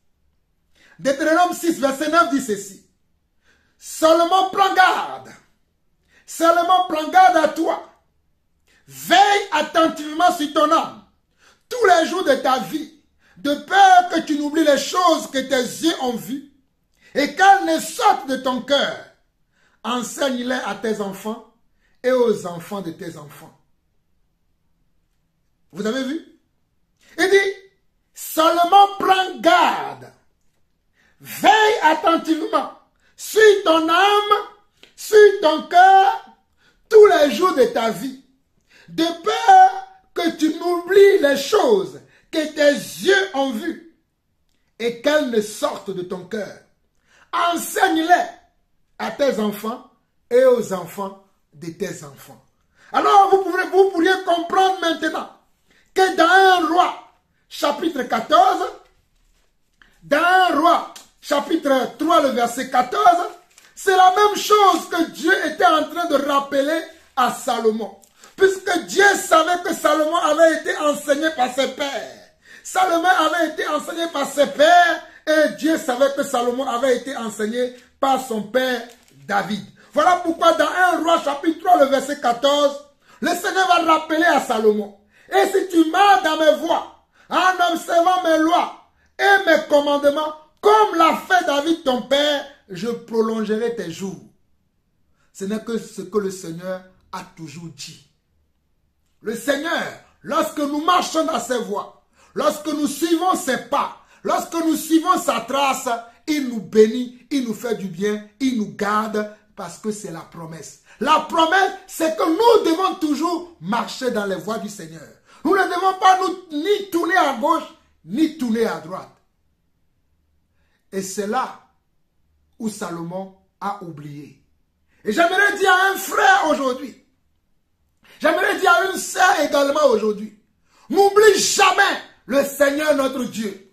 Deutéronome 6, verset 9 dit ceci. Seulement prends garde à toi. Veille attentivement sur ton âme tous les jours de ta vie, de peur que tu n'oublies les choses que tes yeux ont vues et qu'elles ne sortent de ton cœur. Enseigne-les à tes enfants et aux enfants de tes enfants. Vous avez vu? Il dit, seulement prends garde, veille attentivement sur ton âme, sur ton cœur, tous les jours de ta vie, de peur que tu n'oublies les choses que tes yeux ont vues et qu'elles ne sortent de ton cœur. Enseigne-les à tes enfants et aux enfants de tes enfants. Alors vous pourriez comprendre maintenant que dans un roi, chapitre 14, dans un roi, chapitre 3, le verset 14, c'est la même chose que Dieu était en train de rappeler à Salomon. Puisque Dieu savait que Salomon avait été enseigné par ses pères. Salomon avait été enseigné par ses pères et Dieu savait que Salomon avait été enseigné par son père David. Voilà pourquoi dans 1 Roi chapitre 3, le verset 14, le Seigneur va rappeler à Salomon. Et si tu marches dans mes voies, en observant mes lois et mes commandements, comme l'a fait David ton père, je prolongerai tes jours. Ce n'est que ce que le Seigneur a toujours dit. Le Seigneur, lorsque nous marchons dans ses voies, lorsque nous suivons ses pas, lorsque nous suivons sa trace, il nous bénit, il nous fait du bien, il nous garde, parce que c'est la promesse. La promesse, c'est que nous devons toujours marcher dans les voies du Seigneur. Nous ne devons pas ni tourner à gauche, ni tourner à droite. Et c'est là où Salomon a oublié. Et j'aimerais dire à un frère aujourd'hui, j'aimerais dire à une sœur également aujourd'hui, n'oublie jamais le Seigneur notre Dieu.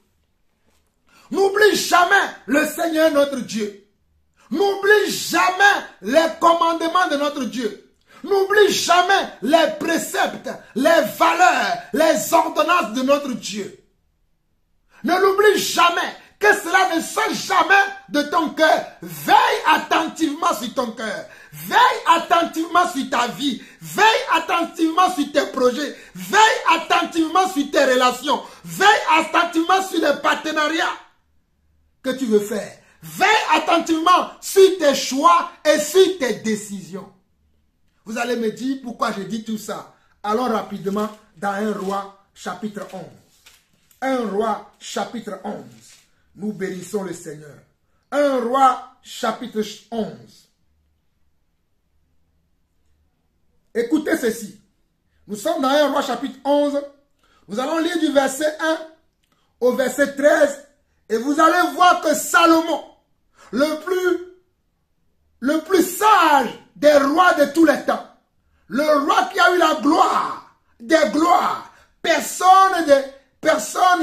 N'oublie jamais le Seigneur notre Dieu. N'oublie jamais les commandements de notre Dieu. N'oublie jamais les préceptes, les valeurs, les ordonnances de notre Dieu. Ne l'oublie jamais, que cela ne sorte jamais de ton cœur. Veille attentivement sur ton cœur. Veille attentivement sur ta vie. Veille attentivement sur tes projets. Veille attentivement sur tes relations. Veille attentivement sur les partenariats que tu veux faire. Veille attentivement sur tes choix et sur tes décisions. Vous allez me dire pourquoi je dis tout ça. Allons rapidement dans 1 Roi chapitre 11. 1 Roi chapitre 11. Nous bénissons le Seigneur. 1 Roi chapitre 11. Écoutez ceci. Nous sommes dans 1 Roi chapitre 11. Nous allons lire du verset 1 au verset 13. Et vous allez voir que Salomon, le plus sage des rois de tous les temps, le roi qui a eu la gloire, des gloires, personne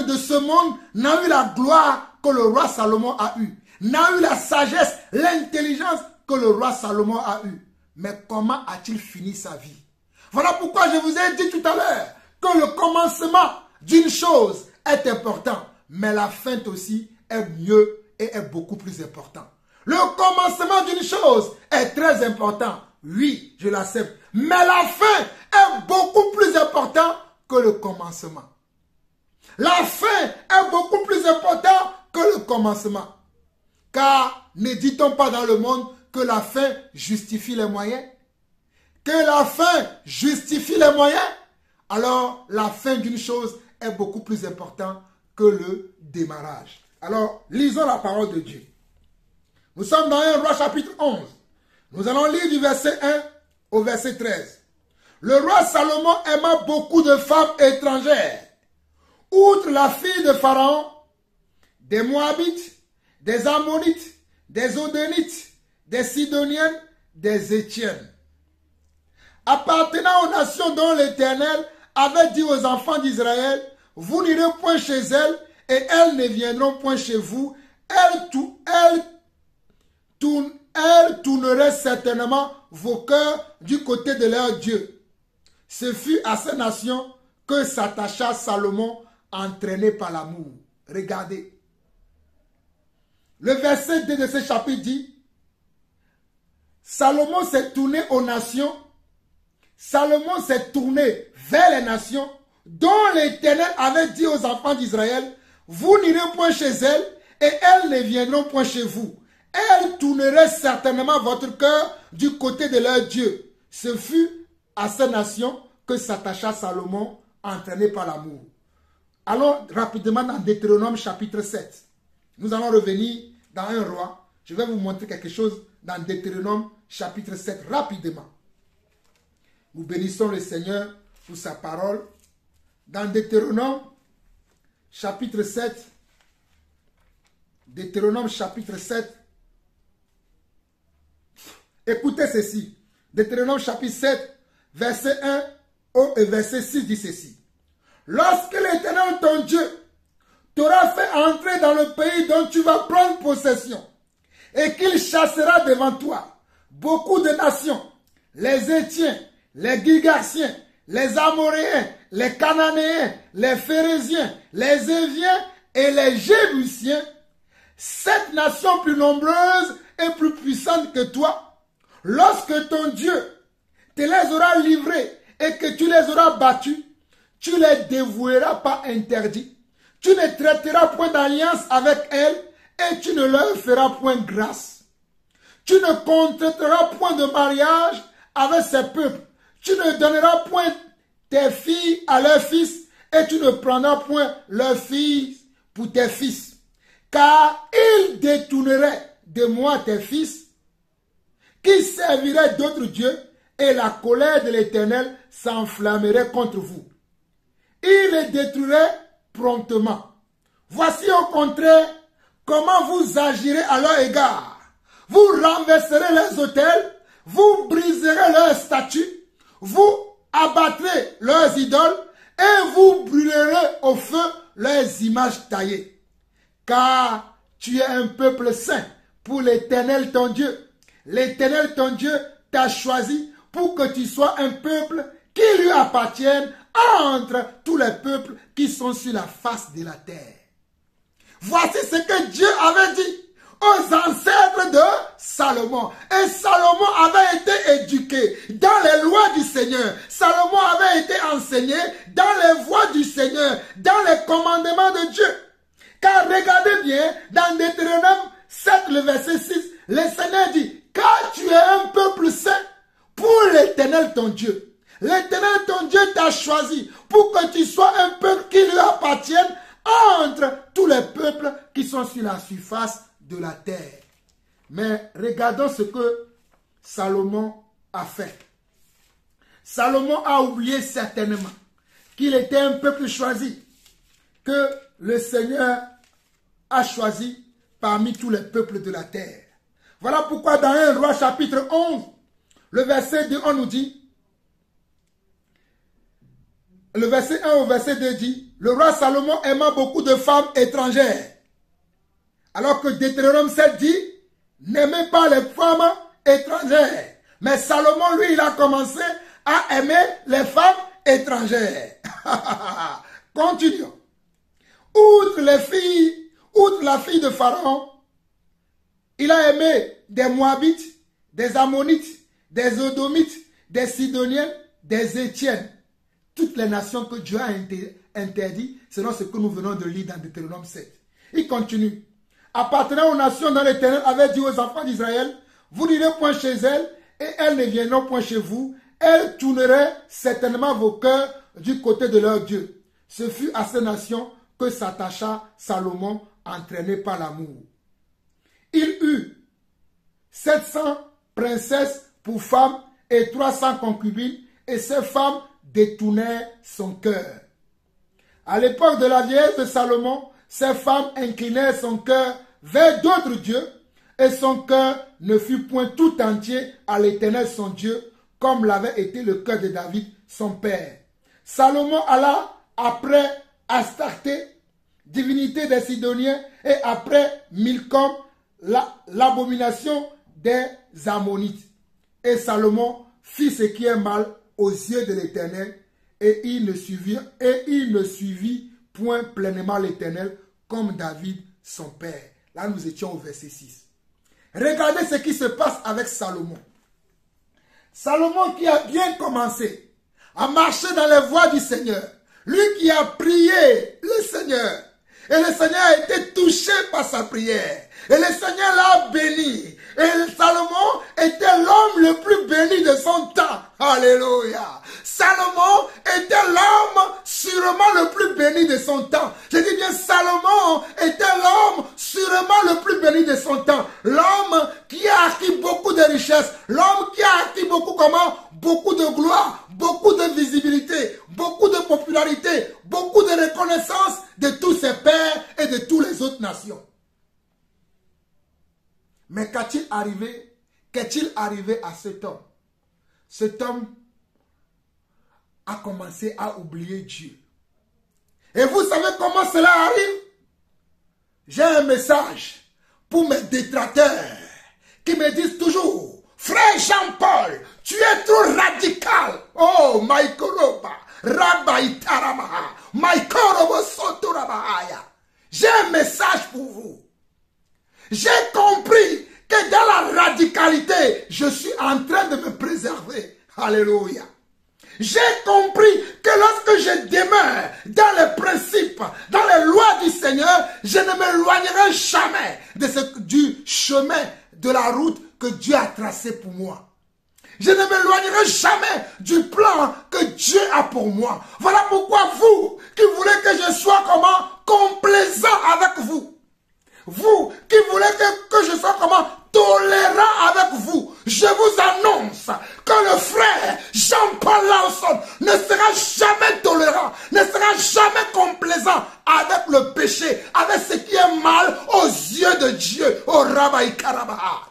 de ce monde n'a eu la gloire que le roi Salomon a eu, n'a eu la sagesse, l'intelligence que le roi Salomon a eu. Mais comment a-t-il fini sa vie? Voilà pourquoi je vous ai dit tout à l'heure que le commencement d'une chose est important, mais la fin aussi est mieux et est beaucoup plus important. Le commencement d'une chose est très important, oui, je l'accepte, mais la fin est beaucoup plus important que le commencement. La fin est beaucoup plus important que le commencement. Car ne dit-on pas dans le monde que la fin justifie les moyens? que la fin justifie les moyens, alors la fin d'une chose est beaucoup plus importante que le démarrage. Alors, lisons la parole de Dieu. Nous sommes dans 1 Roi chapitre 11. Nous allons lire du verset 1 au verset 13. Le roi Salomon aima beaucoup de femmes étrangères, outre la fille de Pharaon, des Moabites, des Ammonites, des Odénites, des Sidoniennes, des Étiennes, appartenant aux nations dont l'Éternel avait dit aux enfants d'Israël, vous n'irez point chez elles et elles ne viendront point chez vous. Elles tourneraient certainement vos cœurs du côté de leur Dieu. Ce fut à ces nations que s'attacha Salomon, entraîné par l'amour. Regardez. Le verset 2 de ce chapitre dit, Salomon s'est tourné aux nations. Salomon s'est tourné vers les nations dont l'Éternel avait dit aux enfants d'Israël, vous n'irez point chez elles et elles ne viendront point chez vous. Elles tourneraient certainement votre cœur du côté de leur Dieu. Ce fut à ces nations que s'attacha Salomon, entraîné par l'amour. Allons rapidement dans Deutéronome chapitre 7. Nous allons revenir dans 1 Roi. Je vais vous montrer quelque chose dans Deutéronome chapitre 7 rapidement. Nous bénissons le Seigneur pour sa parole. Dans Deutéronome chapitre 7, Deutéronome chapitre 7, écoutez ceci. Deutéronome chapitre 7, verset 1 et verset 6 dit ceci. Lorsque l'Éternel ton Dieu t'aura fait entrer dans le pays dont tu vas prendre possession et qu'il chassera devant toi beaucoup de nations, les Étiens, les Gigarsiens, les Amoréens, les Cananéens, les Phérésiens, les Éviens et les Jébusiens, 7 nations plus nombreuses et plus puissantes que toi, lorsque ton Dieu te les aura livrées et que tu les auras battus, tu les dévoueras pas interdits. Tu ne traiteras point d'alliance avec elles et tu ne leur feras point grâce. Tu ne contracteras point de mariage avec ces peuples. Tu ne donneras point tes filles à leurs fils et tu ne prendras point leurs filles pour tes fils. Car ils détourneraient de moi tes fils qui serviraient d'autres dieux et la colère de l'Éternel s'enflammerait contre vous. Il les détruirait promptement. Voici au contraire comment vous agirez à leur égard. Vous renverserez leurs autels, vous briserez leurs statues, vous abattrez leurs idoles et vous brûlerez au feu leurs images taillées. Car tu es un peuple saint pour l'Éternel ton Dieu. L'Éternel ton Dieu t'a choisi pour que tu sois un peuple qui lui appartienne entre tous les peuples qui sont sur la face de la terre. Voici ce que Dieu avait dit aux ancêtres de Salomon. Et Salomon avait été éduqué dans les lois du Seigneur. Salomon avait été enseigné dans les voies du Seigneur, dans les commandements de Dieu. Car regardez bien, dans Deutéronome 7, le verset 6, le Seigneur dit, car tu es un peuple saint pour l'Éternel ton Dieu. L'Éternel ton Dieu t'a choisi pour que tu sois un peuple qui lui appartienne entre tous les peuples qui sont sur la surface de la terre. Mais regardons ce que Salomon a fait. Salomon a oublié certainement qu'il était un peuple choisi, que le Seigneur a choisi parmi tous les peuples de la terre. Voilà pourquoi dans 1 Roi chapitre 11, le verset 2, on nous dit, le verset 1 au verset 2 dit, le roi Salomon aima beaucoup de femmes étrangères. Alors que Deutéronome 7 dit, n'aimez pas les femmes étrangères. Mais Salomon, lui, il a commencé à aimer les femmes étrangères. Continuons. Outre la fille de Pharaon, il a aimé des Moabites, des Ammonites, des Odomites, des Sidoniens, des Étiennes. Toutes les nations que Dieu a interdit, selon ce que nous venons de lire dans Deutéronome 7. Il continue. Appartenant aux nations dont l'Éternel avait dit aux enfants d'Israël, vous n'irez point chez elles, et elles ne viendront point chez vous. elles tourneraient certainement vos cœurs du côté de leur Dieu. Ce fut à ces nations que s'attacha Salomon, entraîné par l'amour. Il eut 700 princesses pour femmes et 300 concubines, et ces femmes détournèrent son cœur. À l'époque de la vieillesse de Salomon, ces femmes inclinèrent son cœur vers d'autres dieux, et son cœur ne fut point tout entier à l'Éternel son Dieu, comme l'avait été le cœur de David, son père. Salomon alla après Astarté, divinité des Sidoniens, et après Milcom, l'abomination des Ammonites. Et Salomon fit ce qui est mal aux yeux de l'Éternel, et il ne suivit point pleinement l'Éternel comme David, son père. Là, nous étions au verset 6. Regardez ce qui se passe avec Salomon. Salomon qui a bien commencé à marcher dans les voies du Seigneur. Lui qui a prié le Seigneur. Et le Seigneur a été touché par sa prière. Et le Seigneur l'a béni. Et Salomon était l'homme le plus béni de son temps. Alléluia. Salomon était l'homme sûrement le plus béni de son temps. Je dis bien, Salomon était l'homme sûrement le plus béni de son temps. L'homme qui a acquis beaucoup de richesses. L'homme qui a acquis beaucoup de gloire, beaucoup de visibilité, beaucoup de popularité, beaucoup de reconnaissance de tous ses pairs et de toutes les autres nations. Mais qu'est-il arrivé à cet homme? Cet homme a commencé à oublier Dieu. Et vous savez comment cela arrive? J'ai un message pour mes détracteurs qui me disent toujours: frère Jean-Paul, tu es trop radical. Oh, Maïkoroba, Rabbi Taramaha, Maïkorobo Sotorabahaya. J'ai un message pour vous. J'ai compris que dans la radicalité, je suis en train de me préserver. Alléluia. J'ai compris que lorsque je demeure dans les principes, dans les lois du Seigneur, je ne m'éloignerai jamais du chemin, de la route que Dieu a tracé pour moi. Je ne m'éloignerai jamais du plan que Dieu a pour moi. Voilà pourquoi vous, qui voulez que je sois complaisant avec vous. Vous qui voulez que je sois tolérant avec vous, je vous annonce que le frère Jean-Paul Lawson ne sera jamais tolérant, ne sera jamais complaisant avec le péché, avec ce qui est mal aux yeux de Dieu. Oh Rabbi Karabaha.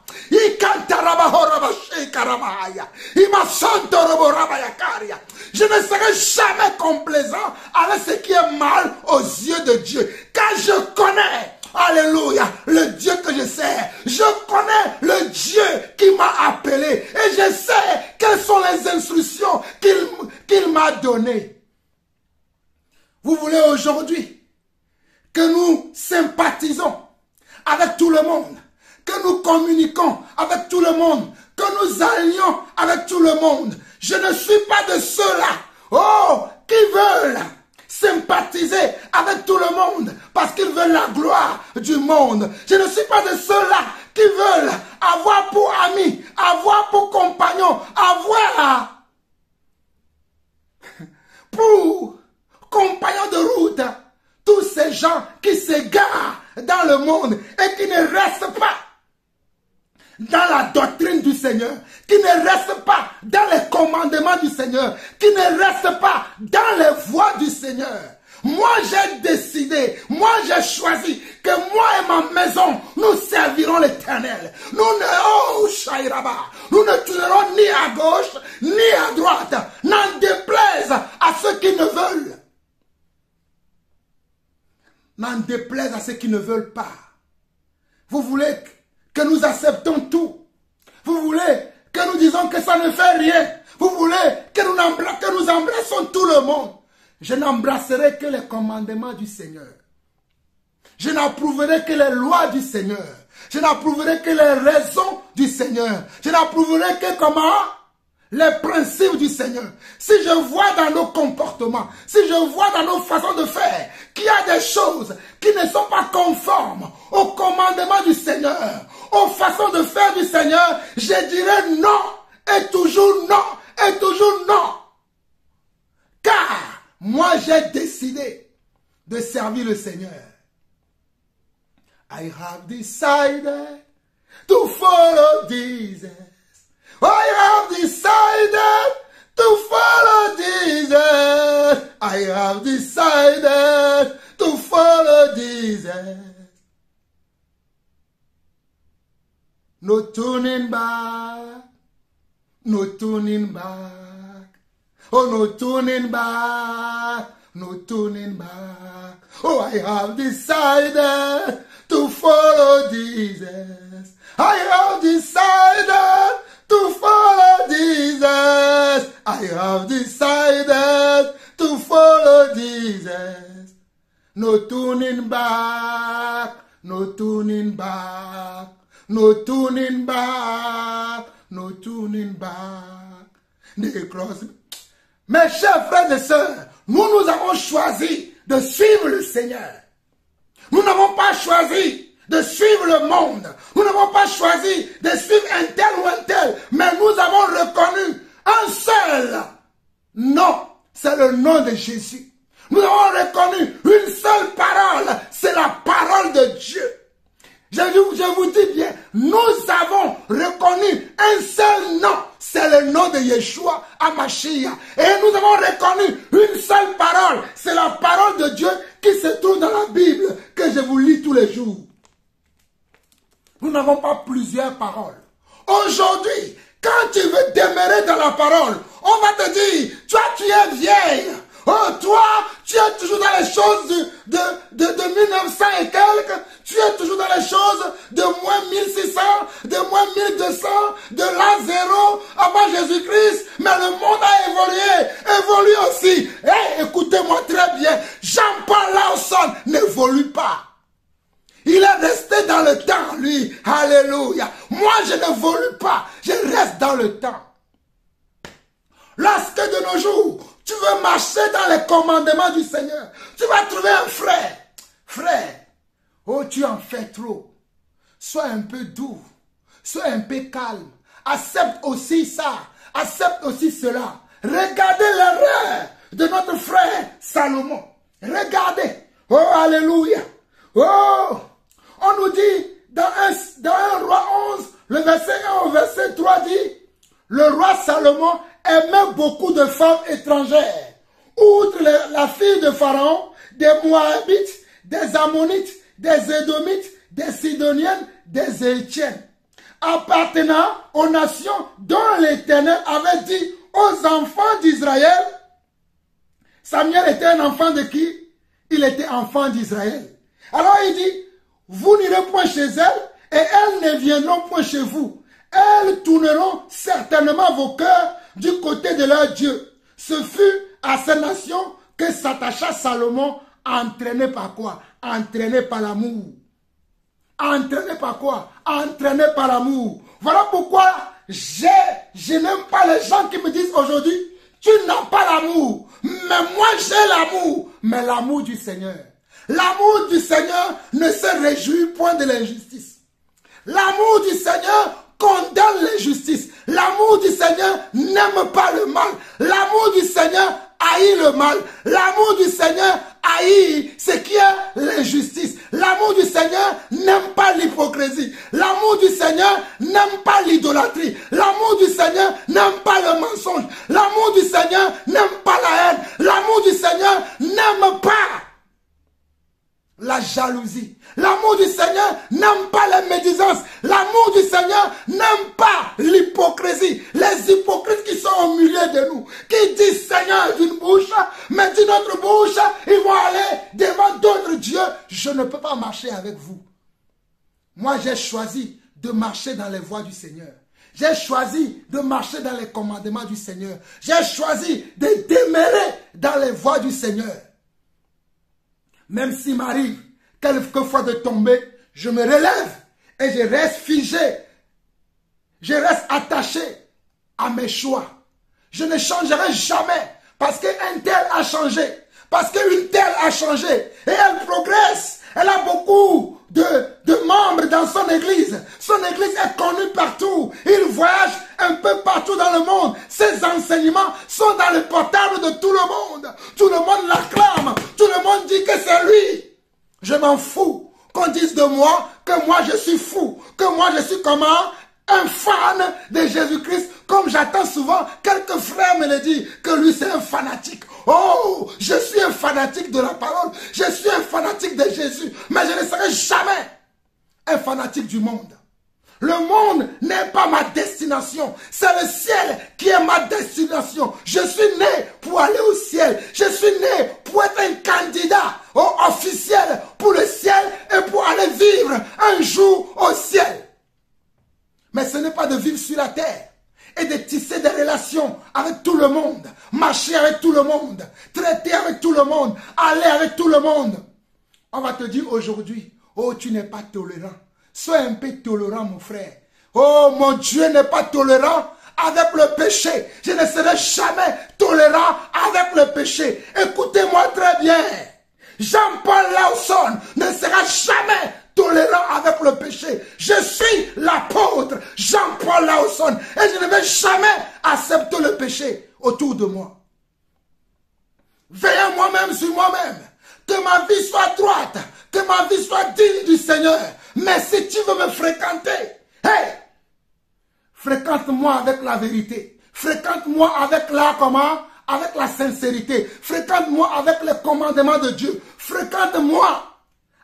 Je ne serai jamais complaisant avec ce qui est mal aux yeux de Dieu, car je connais, alléluia, le Dieu que je sers. Je connais le Dieu qui m'a appelé et je sais quelles sont les instructions qu'il m'a données. Vous voulez aujourd'hui que nous sympathisons avec tout le monde, que nous communiquons avec tout le monde, que nous allions avec tout le monde. Je ne suis pas de ceux-là, qui veulent sympathiser avec tout le monde parce qu'ils veulent la gloire du monde. Je ne suis pas de ceux-là qui veulent avoir pour amis, avoir pour compagnons, avoir pour compagnons de route tous ces gens qui s'égarent dans le monde et qui ne restent pas dans la doctrine du Seigneur, qui ne restent pas dans les commandements du Seigneur, qui ne restent pas dans les voies du Seigneur. Moi, j'ai décidé, moi, j'ai choisi que moi et ma maison, nous servirons l'Éternel. Nous ne tournerons ni à gauche, ni à droite, n'en déplaise à ceux qui ne veulent. N'en déplaise à ceux qui ne veulent pas. Vous voulez que nous acceptons tout. Vous voulez que nous disons que ça ne fait rien. Vous voulez que nous embrassons tout le monde. Je n'embrasserai que les commandements du Seigneur. Je n'approuverai que les lois du Seigneur. Je n'approuverai que les raisons du Seigneur. Je n'approuverai que les principes du Seigneur. Si je vois dans nos comportements, si je vois dans nos façons de faire qu'il y a des choses qui ne sont pas conformes aux commandements du Seigneur, aux façons de faire du Seigneur, je dirai non et toujours non est toujours non. Car moi j'ai décidé de servir le Seigneur. I have decided to follow Jesus. I have decided to follow Jesus. I have decided to follow Jesus. No turning back. No turning back. Oh, no turning back. No turning back. Oh, I have decided to follow Jesus. I have decided to follow Jesus. I have decided to follow Jesus. No turning back. No turning back. No turning back. No turning back. Mes chers frères et sœurs, nous avons choisi de suivre le Seigneur. Nous n'avons pas choisi de suivre le monde. Nous n'avons pas choisi de suivre un tel ou un tel. Mais nous avons reconnu un seul nom. C'est le nom de Jésus. Nous avons reconnu une seule parole. C'est la parole de Dieu. Je vous dis bien, nous avons reconnu un seul nom. C'est le nom de Yeshua HaMashiach. Et nous avons reconnu une seule parole. C'est la parole de Dieu qui se trouve dans la Bible que je vous lis tous les jours. Nous n'avons pas plusieurs paroles. Aujourd'hui, quand tu veux demeurer dans la parole, on va te dire, toi tu es vieille. Oh, toi, tu es toujours dans les choses de 1900 et quelques. Tu es toujours dans les choses de moins 1600, de moins 1200, de l'an 0 avant Jésus-Christ. Mais le monde a évolué aussi. Hey, écoutez-moi très bien. Jean-Paul Lawson n'évolue pas. Il est resté dans le temps, lui. Alléluia. Moi, je n'évolue pas. Je reste dans le temps. Lorsque de nos jours, tu veux marcher dans les commandements du Seigneur, tu vas trouver un frère. Frère, oh, tu en fais trop. Sois un peu doux. Sois un peu calme. Accepte aussi ça. Accepte aussi cela. Regardez l'erreur de notre frère Salomon. Regardez. Oh, alléluia. Oh, on nous dit dans un roi 11, le verset 1 au verset 3 dit, le roi Salomon aimait beaucoup de femmes étrangères, outre la fille de Pharaon, des Moabites, des Ammonites, des Édomites, des Sidoniennes, des Étiennes, appartenant aux nations dont l'Éternel avait dit aux enfants d'Israël. Samuel était un enfant de qui? Il était enfant d'Israël. Alors il dit, vous n'irez point chez elles et elles ne viendront point chez vous. Elles tourneront certainement vos cœurs du côté de leur Dieu. Ce fut à ces nations que s'attacha Salomon, entraîné par quoi? Entraîné par l'amour. Entraîné par quoi? Entraîné par l'amour. Voilà pourquoi je n'aime pas les gens qui me disent aujourd'hui, tu n'as pas l'amour. Mais moi j'ai l'amour. Mais l'amour du Seigneur. L'amour du Seigneur ne se réjouit point de l'injustice. L'amour du Seigneur condamne l'injustice. L'amour du Seigneur n'aime pas le mal. L'amour du Seigneur haït le mal. L'amour du Seigneur haït ce qui est l'injustice. L'amour du Seigneur n'aime pas l'hypocrisie. L'amour du Seigneur n'aime pas l'idolâtrie. L'amour du Seigneur n'aime pas le mensonge. L'amour du Seigneur n'aime pas la haine. L'amour du Seigneur n'aime pas la jalousie. L'amour du Seigneur n'aime pas la médisance. L'amour du Seigneur n'aime pas l'hypocrisie. Les hypocrites qui sont au milieu de nous, qui disent Seigneur d'une bouche, mais d'une autre bouche, ils vont aller devant d'autres dieux. Je ne peux pas marcher avec vous. Moi, j'ai choisi de marcher dans les voies du Seigneur. J'ai choisi de marcher dans les commandements du Seigneur. J'ai choisi de demeurer dans les voies du Seigneur. Même s'il m'arrive quelquefois de tomber, je me relève et je reste figé. Je reste attaché à mes choix. Je ne changerai jamais parce qu'un tel a changé. Parce qu'une telle a changé et elle progresse. Elle a beaucoup de membres dans son église. Son église est connue partout. Il voyage un peu partout dans le monde. Ces enseignements sont dans le portable de tout le monde. Tout le monde l'acclame. Tout le monde dit que c'est lui. Je m'en fous qu'on dise de moi que moi je suis fou. Que moi je suis comment? Un fan de Jésus-Christ. Comme j'attends souvent, quelques frères me le disent, que lui c'est un fanatique. Oh, je suis un fanatique de la parole. Je suis un fanatique de Jésus. Mais je ne serai jamais un fanatique du monde. Le monde n'est pas ma destination. C'est le ciel qui est ma destination. Je suis né pour aller au ciel. Je suis né pour être un candidat officiel pour le ciel et pour aller vivre un jour au ciel. Mais ce n'est pas de vivre sur la terre et de tisser des relations avec tout le monde, marcher avec tout le monde, traiter avec tout le monde, aller avec tout le monde. On va te dire aujourd'hui, oh, tu n'es pas tolérant. Sois un peu tolérant, mon frère. Oh, mon Dieu n'est pas tolérant avec le péché. Je ne serai jamais tolérant avec le péché. Écoutez-moi très bien. Jean-Paul Lawson ne sera jamais tolérant avec le péché. Je suis l'apôtre Jean-Paul Lawson et je ne vais jamais accepter le péché autour de moi. Veillez moi-même sur moi-même. Que ma vie soit droite, que ma vie soit digne du Seigneur. Mais si tu veux me fréquenter, hey, fréquente-moi avec la vérité. Fréquente-moi avec avec la sincérité. Fréquente-moi avec les commandements de Dieu. Fréquente-moi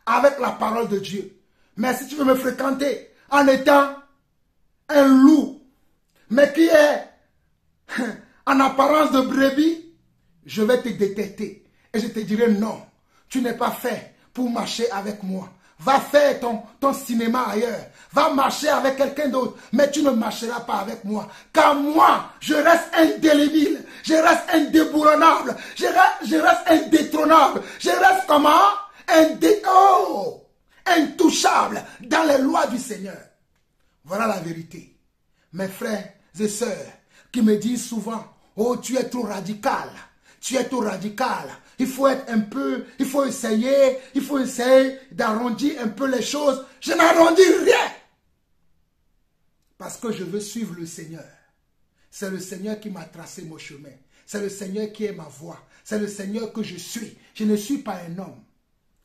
avec la parole de Dieu. Mais si tu veux me fréquenter en étant un loup, mais qui est en apparence de brebis, je vais te détecter. Et je te dirai non, tu n'es pas fait pour marcher avec moi. Va faire ton cinéma ailleurs. Va marcher avec quelqu'un d'autre. Mais tu ne marcheras pas avec moi. Car moi, je reste indélébile. Je reste indéboulonnable. Je reste indétrônable. Je reste comment? Intouchable dans les lois du Seigneur. Voilà la vérité. Mes frères et sœurs qui me disent souvent, oh, tu es trop radical. Tu es trop radical. Il faut être un peu, il faut essayer d'arrondir un peu les choses. Je n'arrondis rien. Parce que je veux suivre le Seigneur. C'est le Seigneur qui m'a tracé mon chemin. C'est le Seigneur qui est ma voie. C'est le Seigneur que je suis. Je ne suis pas un homme.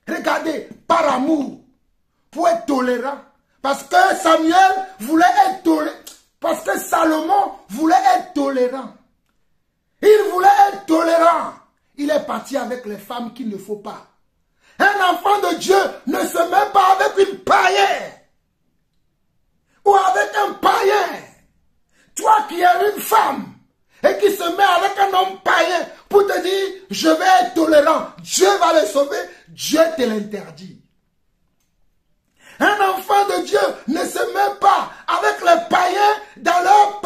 Regardez, par amour, pour être tolérant. Parce que Samuel voulait être tolérant. Parce que Salomon voulait être tolérant. Il voulait être tolérant. Il est parti avec les femmes qu'il ne faut pas. Un enfant de Dieu ne se met pas avec une païenne. Ou avec un païen. Toi qui es une femme et qui se met avec un homme païen pour te dire, je vais être tolérant. Dieu va le sauver. Dieu te l'interdit. Un enfant de Dieu ne se met pas avec les païens dans leur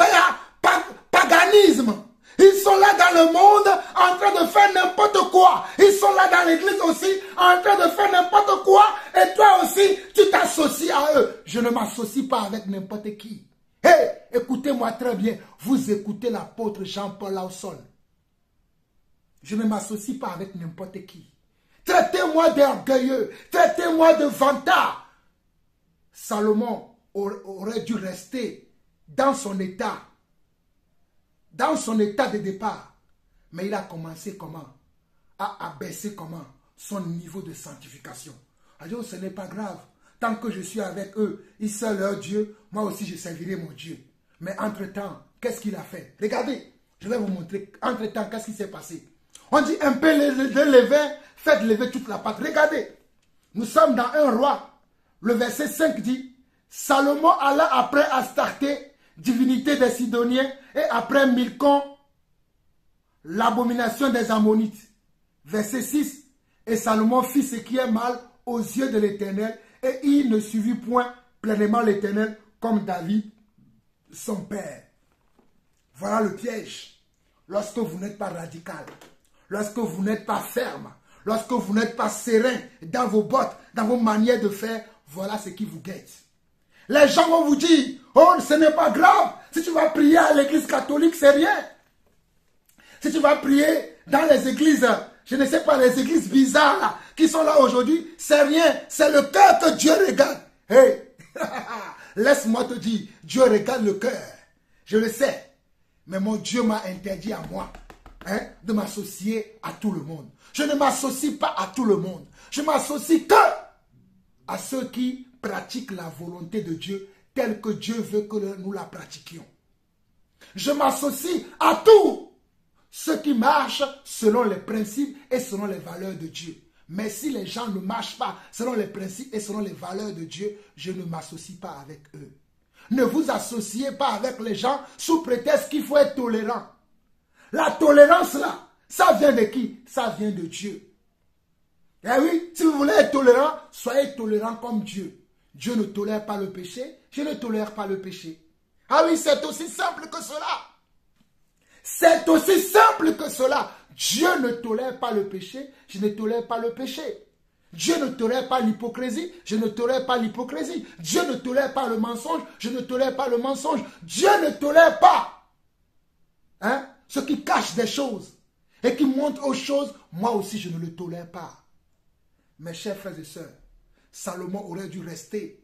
paganisme. Ils sont là dans le monde en train de faire n'importe quoi. Ils sont là dans l'église aussi en train de faire n'importe quoi. Et toi aussi, tu t'associes à eux. Je ne m'associe pas avec n'importe qui. Hey, écoutez-moi très bien. Vous écoutez l'apôtre Jean-Paul Lawson. Je ne m'associe pas avec n'importe qui. Traitez-moi d'orgueilleux. Traitez-moi de vantard. Salomon aurait dû rester dans son état. Dans son état de départ. Mais il a commencé comment? À abaisser comment? Son niveau de sanctification. Alors ce n'est pas grave. Tant que je suis avec eux, ils servent leur Dieu. Moi aussi je servirai mon Dieu. Mais entre-temps, qu'est-ce qu'il a fait? Regardez, je vais vous montrer. Entre-temps, qu'est-ce qui s'est passé? On dit un peu de levain, faites lever toute la pâte. Regardez, nous sommes dans un roi. Le verset 5 dit, Salomon alla après Astarté, divinité des Sidoniens, et après Milcom, l'abomination des Ammonites. Verset 6, et Salomon fit ce qui est mal aux yeux de l'Éternel, et il ne suivit point pleinement l'Éternel comme David, son père. Voilà le piège. Lorsque vous n'êtes pas radical, lorsque vous n'êtes pas ferme, lorsque vous n'êtes pas serein dans vos bottes, dans vos manières de faire, voilà ce qui vous guette. Les gens vont vous dire, oh, ce n'est pas grave. Si tu vas prier à l'église catholique, c'est rien. Si tu vas prier dans les églises, je ne sais pas, les églises bizarres là, qui sont là aujourd'hui, c'est rien. C'est le cœur que Dieu regarde. Hey, laisse-moi te dire, Dieu regarde le cœur. Je le sais. Mais mon Dieu m'a interdit à moi de m'associer à tout le monde. Je ne m'associe pas à tout le monde. Je m'associe que à ceux qui pratiquent la volonté de Dieu telle que Dieu veut que nous la pratiquions. Je m'associe à tous ceux qui marchent selon les principes et selon les valeurs de Dieu. Mais si les gens ne marchent pas selon les principes et selon les valeurs de Dieu, je ne m'associe pas avec eux. Ne vous associez pas avec les gens sous prétexte qu'il faut être tolérant. La tolérance là, ça vient de qui? Ça vient de Dieu. Eh oui, si vous voulez être tolérant, soyez tolérant comme Dieu. Dieu ne tolère pas le péché, je ne tolère pas le péché. Ah oui, c'est aussi simple que cela. C'est aussi simple que cela. Dieu ne tolère pas le péché, je ne tolère pas le péché. Dieu ne tolère pas l'hypocrisie, je ne tolère pas l'hypocrisie. Dieu ne tolère pas le mensonge, je ne tolère pas le mensonge. Dieu ne tolère pas ceux qui cachent des choses et qui montrent aux choses, moi aussi je ne le tolère pas. Mes chers frères et sœurs, Salomon aurait dû rester,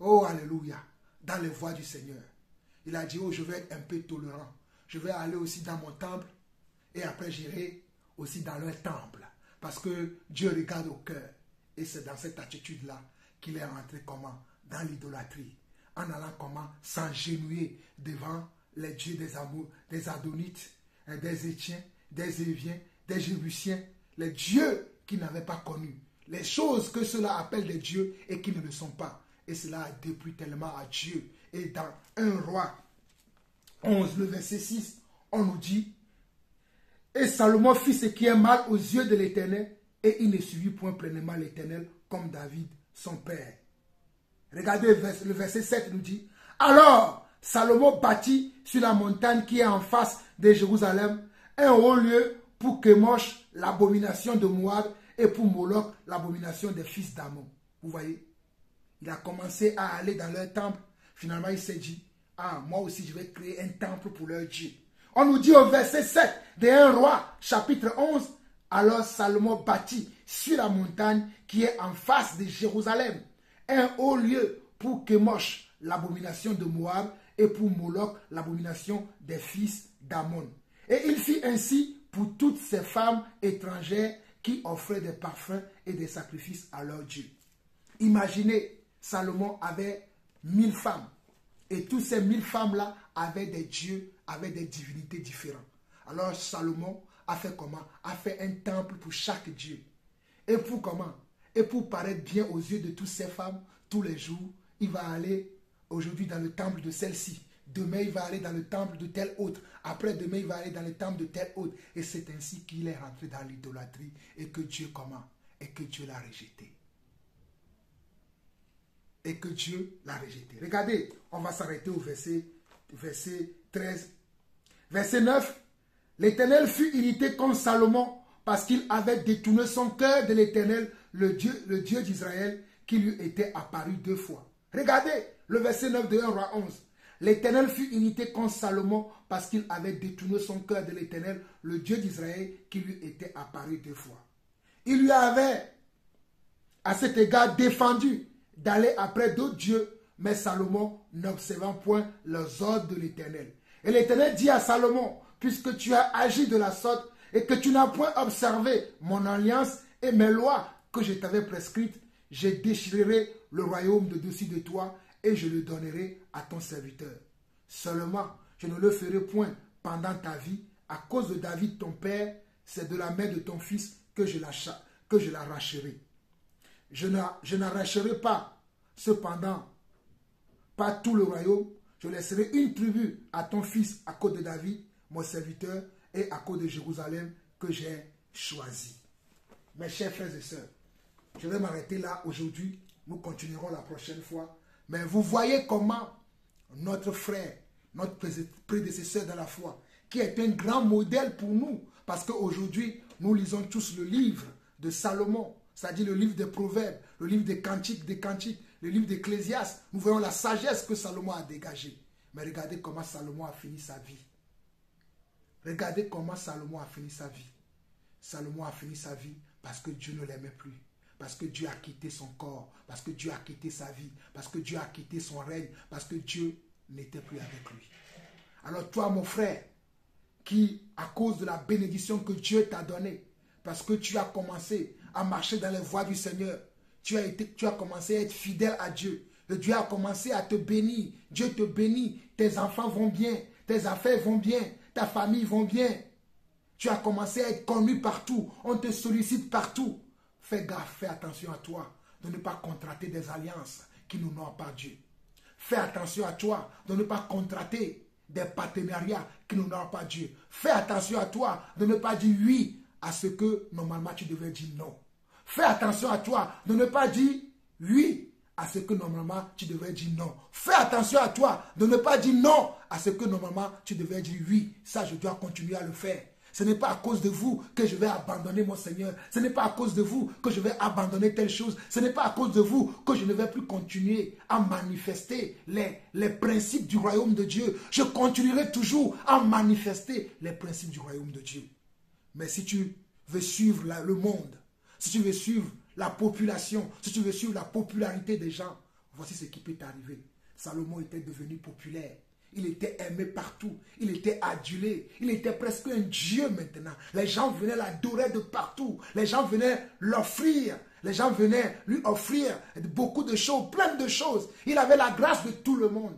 oh alléluia, dans les voies du Seigneur. Il a dit, oh je vais être un peu tolérant. Je vais aller aussi dans mon temple et après j'irai aussi dans leur temple. Parce que Dieu regarde au cœur. Et c'est dans cette attitude-là qu'il est rentré comment? Dans l'idolâtrie. En allant comment? S'engenouiller devant les dieux des amours, des Adonites, des Étiens, des Éviens, des Jébusiens. Les dieux qu'il n'avait pas connus. Les choses que ceux-là appellent des dieux et qui ne le sont pas. Et cela a déplu tellement à Dieu. Et dans 1 Roi 11, le verset 6, on nous dit: et Salomon fit ce qui est mal aux yeux de l'Éternel, et il ne suivit point pleinement l'Éternel comme David, son père. Regardez, le verset 7 nous dit: alors Salomon bâtit sur la montagne qui est en face de Jérusalem un haut lieu pour Kémosh, l'abomination de Moab, et pour Moloch, l'abomination des fils d'Ammon. Vous voyez, il a commencé à aller dans leur temple. Finalement, il s'est dit: ah, moi aussi je vais créer un temple pour leur Dieu. On nous dit au verset 7 de 1 Roi, chapitre 11, alors Salomon bâtit sur la montagne qui est en face de Jérusalem un haut lieu pour Kémosh, l'abomination de Moab, et pour Moloch, l'abomination des fils d'Ammon. Et il fit ainsi pour toutes ces femmes étrangères qui offraient des parfums et des sacrifices à leur Dieu. Imaginez, Salomon avait 1000 femmes. Et toutes ces 1000 femmes-là avaient des dieux, avaient des divinités différentes. Alors Salomon a fait comment? A fait un temple pour chaque dieu. Et pour comment? Et pour paraître bien aux yeux de toutes ces femmes, tous les jours, il va aller aujourd'hui dans le temple de celle-ci. Demain, il va aller dans le temple de tel autre. Après, demain, il va aller dans le temple de tel autre. Et c'est ainsi qu'il est rentré dans l'idolâtrie et que Dieu comment? Et que Dieu l'a rejeté. Et que Dieu l'a rejeté. Regardez, on va s'arrêter au verset 13. Verset 9. L'Éternel fut irrité contre Salomon parce qu'il avait détourné son cœur de l'Éternel, le Dieu d'Israël, qui lui était apparu 2 fois. Regardez le verset 9 de 1 Roi 11. L'Éternel fut irrité contre Salomon parce qu'il avait détourné son cœur de l'Éternel, le Dieu d'Israël, qui lui était apparu 2 fois. Il lui avait, à cet égard, défendu d'aller après d'autres dieux, mais Salomon n'observant point les ordres de l'Éternel. Et l'Éternel dit à Salomon: puisque tu as agi de la sorte et que tu n'as point observé mon alliance et mes lois que je t'avais prescrites, je déchirerai le royaume de dessus de toi et je le donnerai à ton serviteur. Seulement, je ne le ferai point pendant ta vie, à cause de David ton père, c'est de la main de ton fils que je l'arracherai. Je n'arracherai pas, cependant, pas tout le royaume. Je laisserai une tribu à ton fils à cause de David, mon serviteur, et à cause de Jérusalem que j'ai choisi. Mes chers frères et sœurs, je vais m'arrêter là aujourd'hui. Nous continuerons la prochaine fois. Mais vous voyez comment notre frère, notre prédécesseur dans la foi, qui est un grand modèle pour nous, parce qu'aujourd'hui, nous lisons tous le livre de Salomon, c'est-à-dire le livre des Proverbes, le livre des Cantiques, le livre d'Ecclésiaste. Nous voyons la sagesse que Salomon a dégagée. Mais regardez comment Salomon a fini sa vie. Regardez comment Salomon a fini sa vie. Salomon a fini sa vie parce que Dieu ne l'aimait plus. Parce que Dieu a quitté son corps. Parce que Dieu a quitté sa vie. Parce que Dieu a quitté son règne. Parce que Dieu n'était plus avec lui. Alors toi, mon frère, qui, à cause de la bénédiction que Dieu t'a donnée, parce que tu as commencé à marcher dans les voies du Seigneur, tu as commencé à être fidèle à Dieu, et Dieu a commencé à te bénir, Dieu te bénit, tes enfants vont bien, tes affaires vont bien, ta famille vont bien, tu as commencé à être connu partout, on te sollicite partout. Fais gaffe, fais attention à toi, de ne pas contracter des alliances qui n'honorent pas Dieu. Fais attention à toi, de ne pas contracter des partenariats qui n'honorent pas Dieu. Fais attention à toi, de ne pas dire oui à ce que normalement tu devais dire non. Fais attention à toi, de ne pas dire oui à ce que normalement tu devais dire non. Fais attention à toi, de ne pas dire non à ce que normalement tu devais dire oui. Ça, je dois continuer à le faire. Ce n'est pas à cause de vous que je vais abandonner mon Seigneur. Ce n'est pas à cause de vous que je vais abandonner telle chose. Ce n'est pas à cause de vous que je ne vais plus continuer à manifester les principes du royaume de Dieu. Je continuerai toujours à manifester les principes du royaume de Dieu. Mais si tu veux suivre le monde, si tu veux suivre la population, si tu veux suivre la popularité des gens, voici ce qui peut t'arriver. Salomon était devenu populaire. Il était aimé partout. Il était adulé. Il était presque un dieu maintenant. Les gens venaient l'adorer de partout. Les gens venaient l'offrir. Les gens venaient lui offrir beaucoup de choses, plein de choses. Il avait la grâce de tout le monde.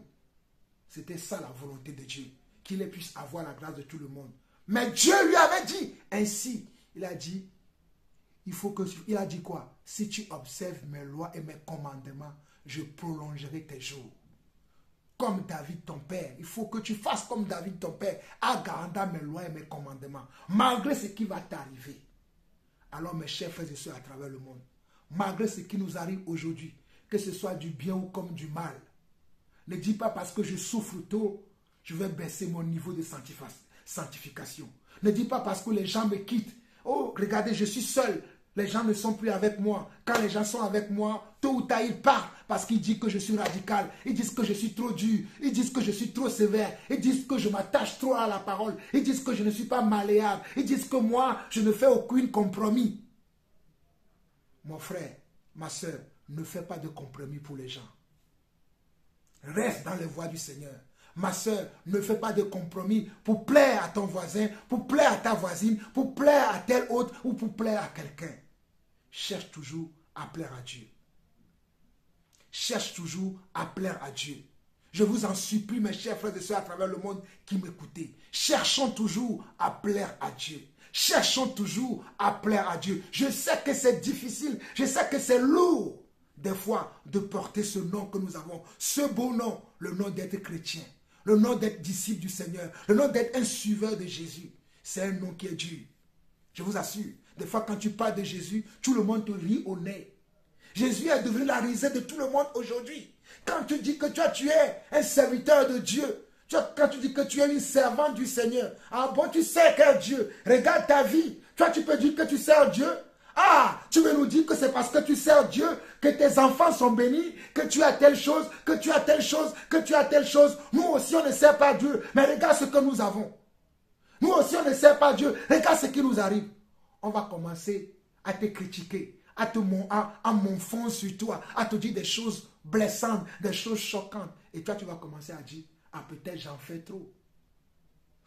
C'était ça la volonté de Dieu. Qu'il puisse avoir la grâce de tout le monde. Mais Dieu lui avait dit ainsi. Il a dit, il a dit quoi? Si tu observes mes lois et mes commandements, je prolongerai tes jours. Comme David ton père, il faut que tu fasses comme David ton père, en gardant mes lois et mes commandements, malgré ce qui va t'arriver. Alors mes chers frères et sœurs à travers le monde, malgré ce qui nous arrive aujourd'hui, que ce soit du bien ou comme du mal, ne dis pas parce que je souffre tôt, je vais baisser mon niveau de sanctification. Ne dis pas parce que les gens me quittent, oh regardez je suis seul, les gens ne sont plus avec moi. Quand les gens sont avec moi, tôt ou tard, ils partent parce qu'ils disent que je suis radical. Ils disent que je suis trop dur. Ils disent que je suis trop sévère. Ils disent que je m'attache trop à la parole. Ils disent que je ne suis pas malléable. Ils disent que moi, je ne fais aucun compromis. Mon frère, ma soeur, ne fais pas de compromis pour les gens. Reste dans les voies du Seigneur. Ma soeur, ne fais pas de compromis pour plaire à ton voisin, pour plaire à ta voisine, pour plaire à tel autre ou pour plaire à quelqu'un. Cherche toujours à plaire à Dieu. Cherche toujours à plaire à Dieu. Je vous en supplie, mes chers frères et sœurs à travers le monde qui m'écoutez. Cherchons toujours à plaire à Dieu. Cherchons toujours à plaire à Dieu. Je sais que c'est difficile. Je sais que c'est lourd, des fois, de porter ce nom que nous avons. Ce beau nom, le nom d'être chrétien. Le nom d'être disciple du Seigneur. Le nom d'être un suiveur de Jésus. C'est un nom qui est dur. Je vous assure. Des fois, quand tu parles de Jésus, tout le monde te rit au nez. Jésus est devenu la risée de tout le monde aujourd'hui. Quand tu dis que tu es un serviteur de Dieu, quand tu dis que tu es une servante du Seigneur, ah bon, tu sais quel Dieu. Regarde ta vie. Toi, tu peux dire que tu sers Dieu. Ah, tu veux nous dire que c'est parce que tu sers Dieu que tes enfants sont bénis, que tu as telle chose, que tu as telle chose, que tu as telle chose. Nous aussi, on ne sert pas Dieu. Mais regarde ce que nous avons. Nous aussi, on ne sert pas Dieu. Regarde ce qui nous arrive. On va commencer à te critiquer, à m'enfoncer sur toi, à te dire des choses blessantes, des choses choquantes. Et toi, tu vas commencer à dire, ah peut-être j'en fais trop.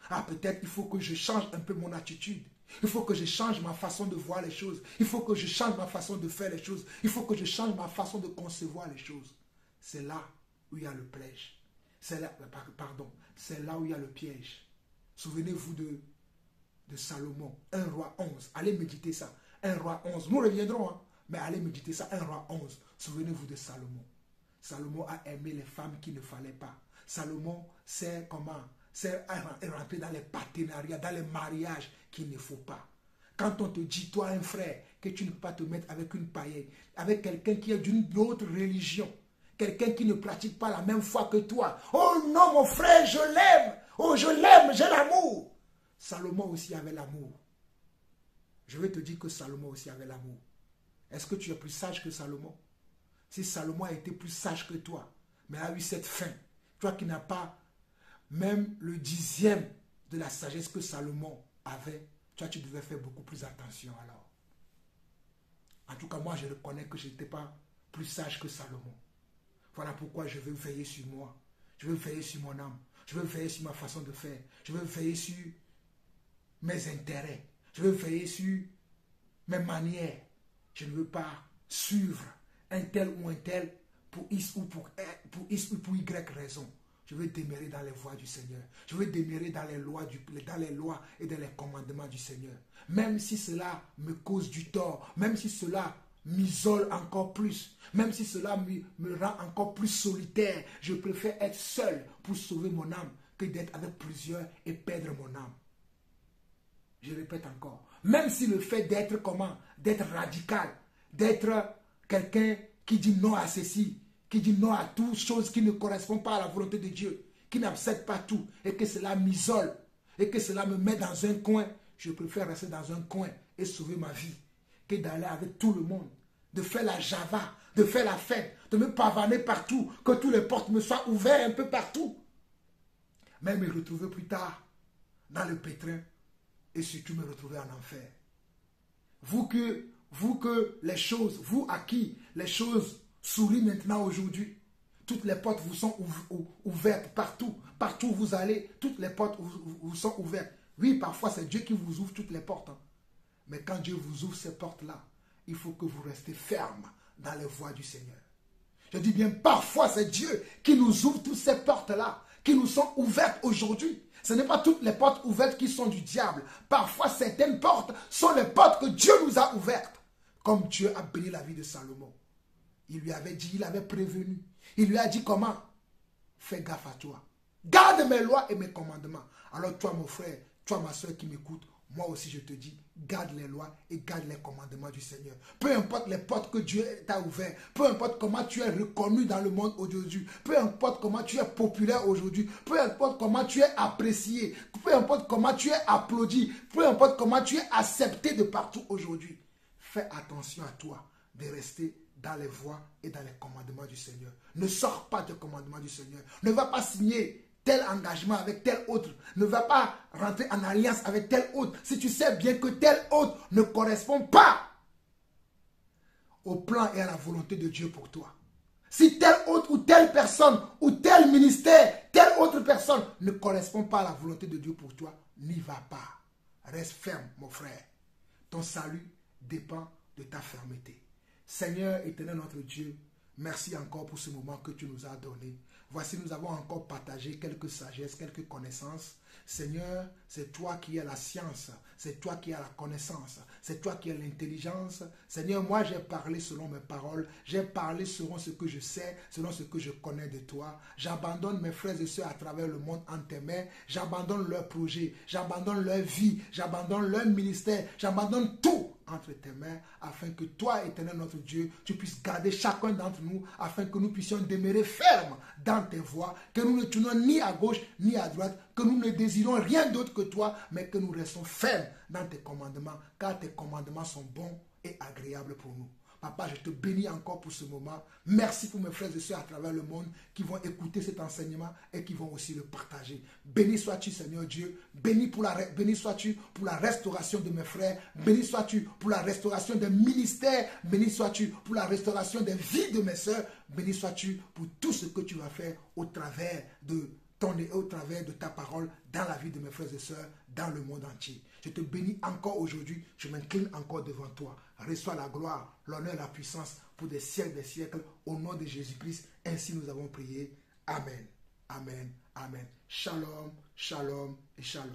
Ah peut-être il faut que je change un peu mon attitude. Il faut que je change ma façon de voir les choses. Il faut que je change ma façon de faire les choses. Il faut que je change ma façon de concevoir les choses. C'est là où il y a le piège. C'est là, c'est là où il y a le piège. Souvenez-vous de Salomon, 1 roi 11. Allez méditer ça. 1 roi 11. Nous reviendrons, hein, mais allez méditer ça. 1 roi 11. Souvenez-vous de Salomon. Salomon a aimé les femmes qu'il ne fallait pas. Salomon sait comment, c'est rentrer dans les partenariats, dans les mariages qu'il ne faut pas. Quand on te dit, toi un frère, que tu ne peux pas te mettre avec une païenne, avec quelqu'un qui est d'une autre religion, quelqu'un qui ne pratique pas la même foi que toi. Oh non mon frère, je l'aime. Oh je l'aime, j'ai l'amour. Salomon aussi avait l'amour. Je vais te dire que Salomon aussi avait l'amour. Est-ce que tu es plus sage que Salomon? Si Salomon a été plus sage que toi, mais a eu cette faim, toi qui n'as pas même le 10e de la sagesse que Salomon avait, toi tu devais faire beaucoup plus attention alors. En tout cas, moi je reconnais que je n'étais pas plus sage que Salomon. Voilà pourquoi je veux veiller sur moi. Je veux veiller sur mon âme. Je veux veiller sur ma façon de faire. Je veux veiller sur mes intérêts. Je veux veiller sur mes manières. Je ne veux pas suivre un tel ou un tel pour X ou pour Y raison. Je veux demeurer dans les voies du Seigneur. Je veux demeurer dans les lois et dans les commandements du Seigneur. Même si cela me cause du tort, même si cela m'isole encore plus, même si cela me rend encore plus solitaire, je préfère être seul pour sauver mon âme que d'être avec plusieurs et perdre mon âme. Je répète encore, même si le fait d'être d'être radical, d'être quelqu'un qui dit non à ceci, qui dit non à toute chose qui ne correspond pas à la volonté de Dieu, qui n'accepte pas tout, et que cela m'isole, et que cela me met dans un coin, je préfère rester dans un coin et sauver ma vie, que d'aller avec tout le monde, de faire la java, de faire la fête, de me pavaner partout, que toutes les portes me soient ouvertes un peu partout. Même me retrouver plus tard dans le pétrin, et surtout me retrouver en enfer. Vous que les choses, vous à qui les choses sourient maintenant aujourd'hui, toutes les portes vous sont ouvertes partout. Partout où vous allez, toutes les portes vous sont ouvertes. Oui, parfois c'est Dieu qui vous ouvre toutes les portes. Hein. Mais quand Dieu vous ouvre ces portes-là, il faut que vous restez ferme dans les voies du Seigneur. Je dis bien, parfois c'est Dieu qui nous ouvre toutes ces portes-là, qui nous sont ouvertes aujourd'hui. Ce n'est pas toutes les portes ouvertes qui sont du diable. Parfois, certaines portes sont les portes que Dieu nous a ouvertes. Comme Dieu a béni la vie de Salomon. Il lui avait dit, il avait prévenu. Il lui a dit comment? Fais gaffe à toi. Garde mes lois et mes commandements. Alors toi, mon frère, toi, ma soeur qui m'écoute, moi aussi je te dis, garde les lois et garde les commandements du Seigneur. Peu importe les portes que Dieu t'a ouvertes, peu importe comment tu es reconnu dans le monde aujourd'hui, peu importe comment tu es populaire aujourd'hui, peu importe comment tu es apprécié, peu importe comment tu es applaudi, peu importe comment tu es accepté de partout aujourd'hui, fais attention à toi de rester dans les voies et dans les commandements du Seigneur. Ne sors pas des commandements du Seigneur. Ne va pas signer tel engagement avec tel autre. Ne va pas rentrer en alliance avec tel autre. Si tu sais bien que tel autre ne correspond pas au plan et à la volonté de Dieu pour toi. Si tel autre ou telle personne ou tel ministère, telle autre personne ne correspond pas à la volonté de Dieu pour toi, n'y va pas. Reste ferme, mon frère. Ton salut dépend de ta fermeté. Seigneur éternel notre Dieu, merci encore pour ce moment que tu nous as donné. Voici, nous avons encore partagé quelques sagesses, quelques connaissances. Seigneur, c'est toi qui as la science, c'est toi qui as la connaissance, c'est toi qui as l'intelligence. Seigneur, moi j'ai parlé selon mes paroles, j'ai parlé selon ce que je sais, selon ce que je connais de toi. J'abandonne mes frères et sœurs à travers le monde en tes mains, j'abandonne leurs projets, j'abandonne leur vie, j'abandonne leur ministère, j'abandonne tout entre tes mains, afin que toi, éternel notre Dieu, tu puisses garder chacun d'entre nous, afin que nous puissions demeurer fermes dans tes voies, que nous ne tournons ni à gauche ni à droite, que nous ne désirons rien d'autre que toi, mais que nous restons fermes dans tes commandements, car tes commandements sont bons et agréables pour nous. Papa, je te bénis encore pour ce moment. Merci pour mes frères et sœurs à travers le monde qui vont écouter cet enseignement et qui vont aussi le partager. Béni sois-tu, Seigneur Dieu. Béni sois-tu pour la restauration de mes frères. Béni sois-tu pour la restauration des ministères. Béni sois-tu pour la restauration des vies de mes sœurs. Béni sois-tu pour tout ce que tu vas faire au travers de ta parole dans la vie de mes frères et sœurs dans le monde entier. Je te bénis encore aujourd'hui, je m'incline encore devant toi. Reçois la gloire, l'honneur et la puissance pour des siècles, au nom de Jésus-Christ. Ainsi nous avons prié. Amen. Amen. Amen. Shalom, shalom et shalom.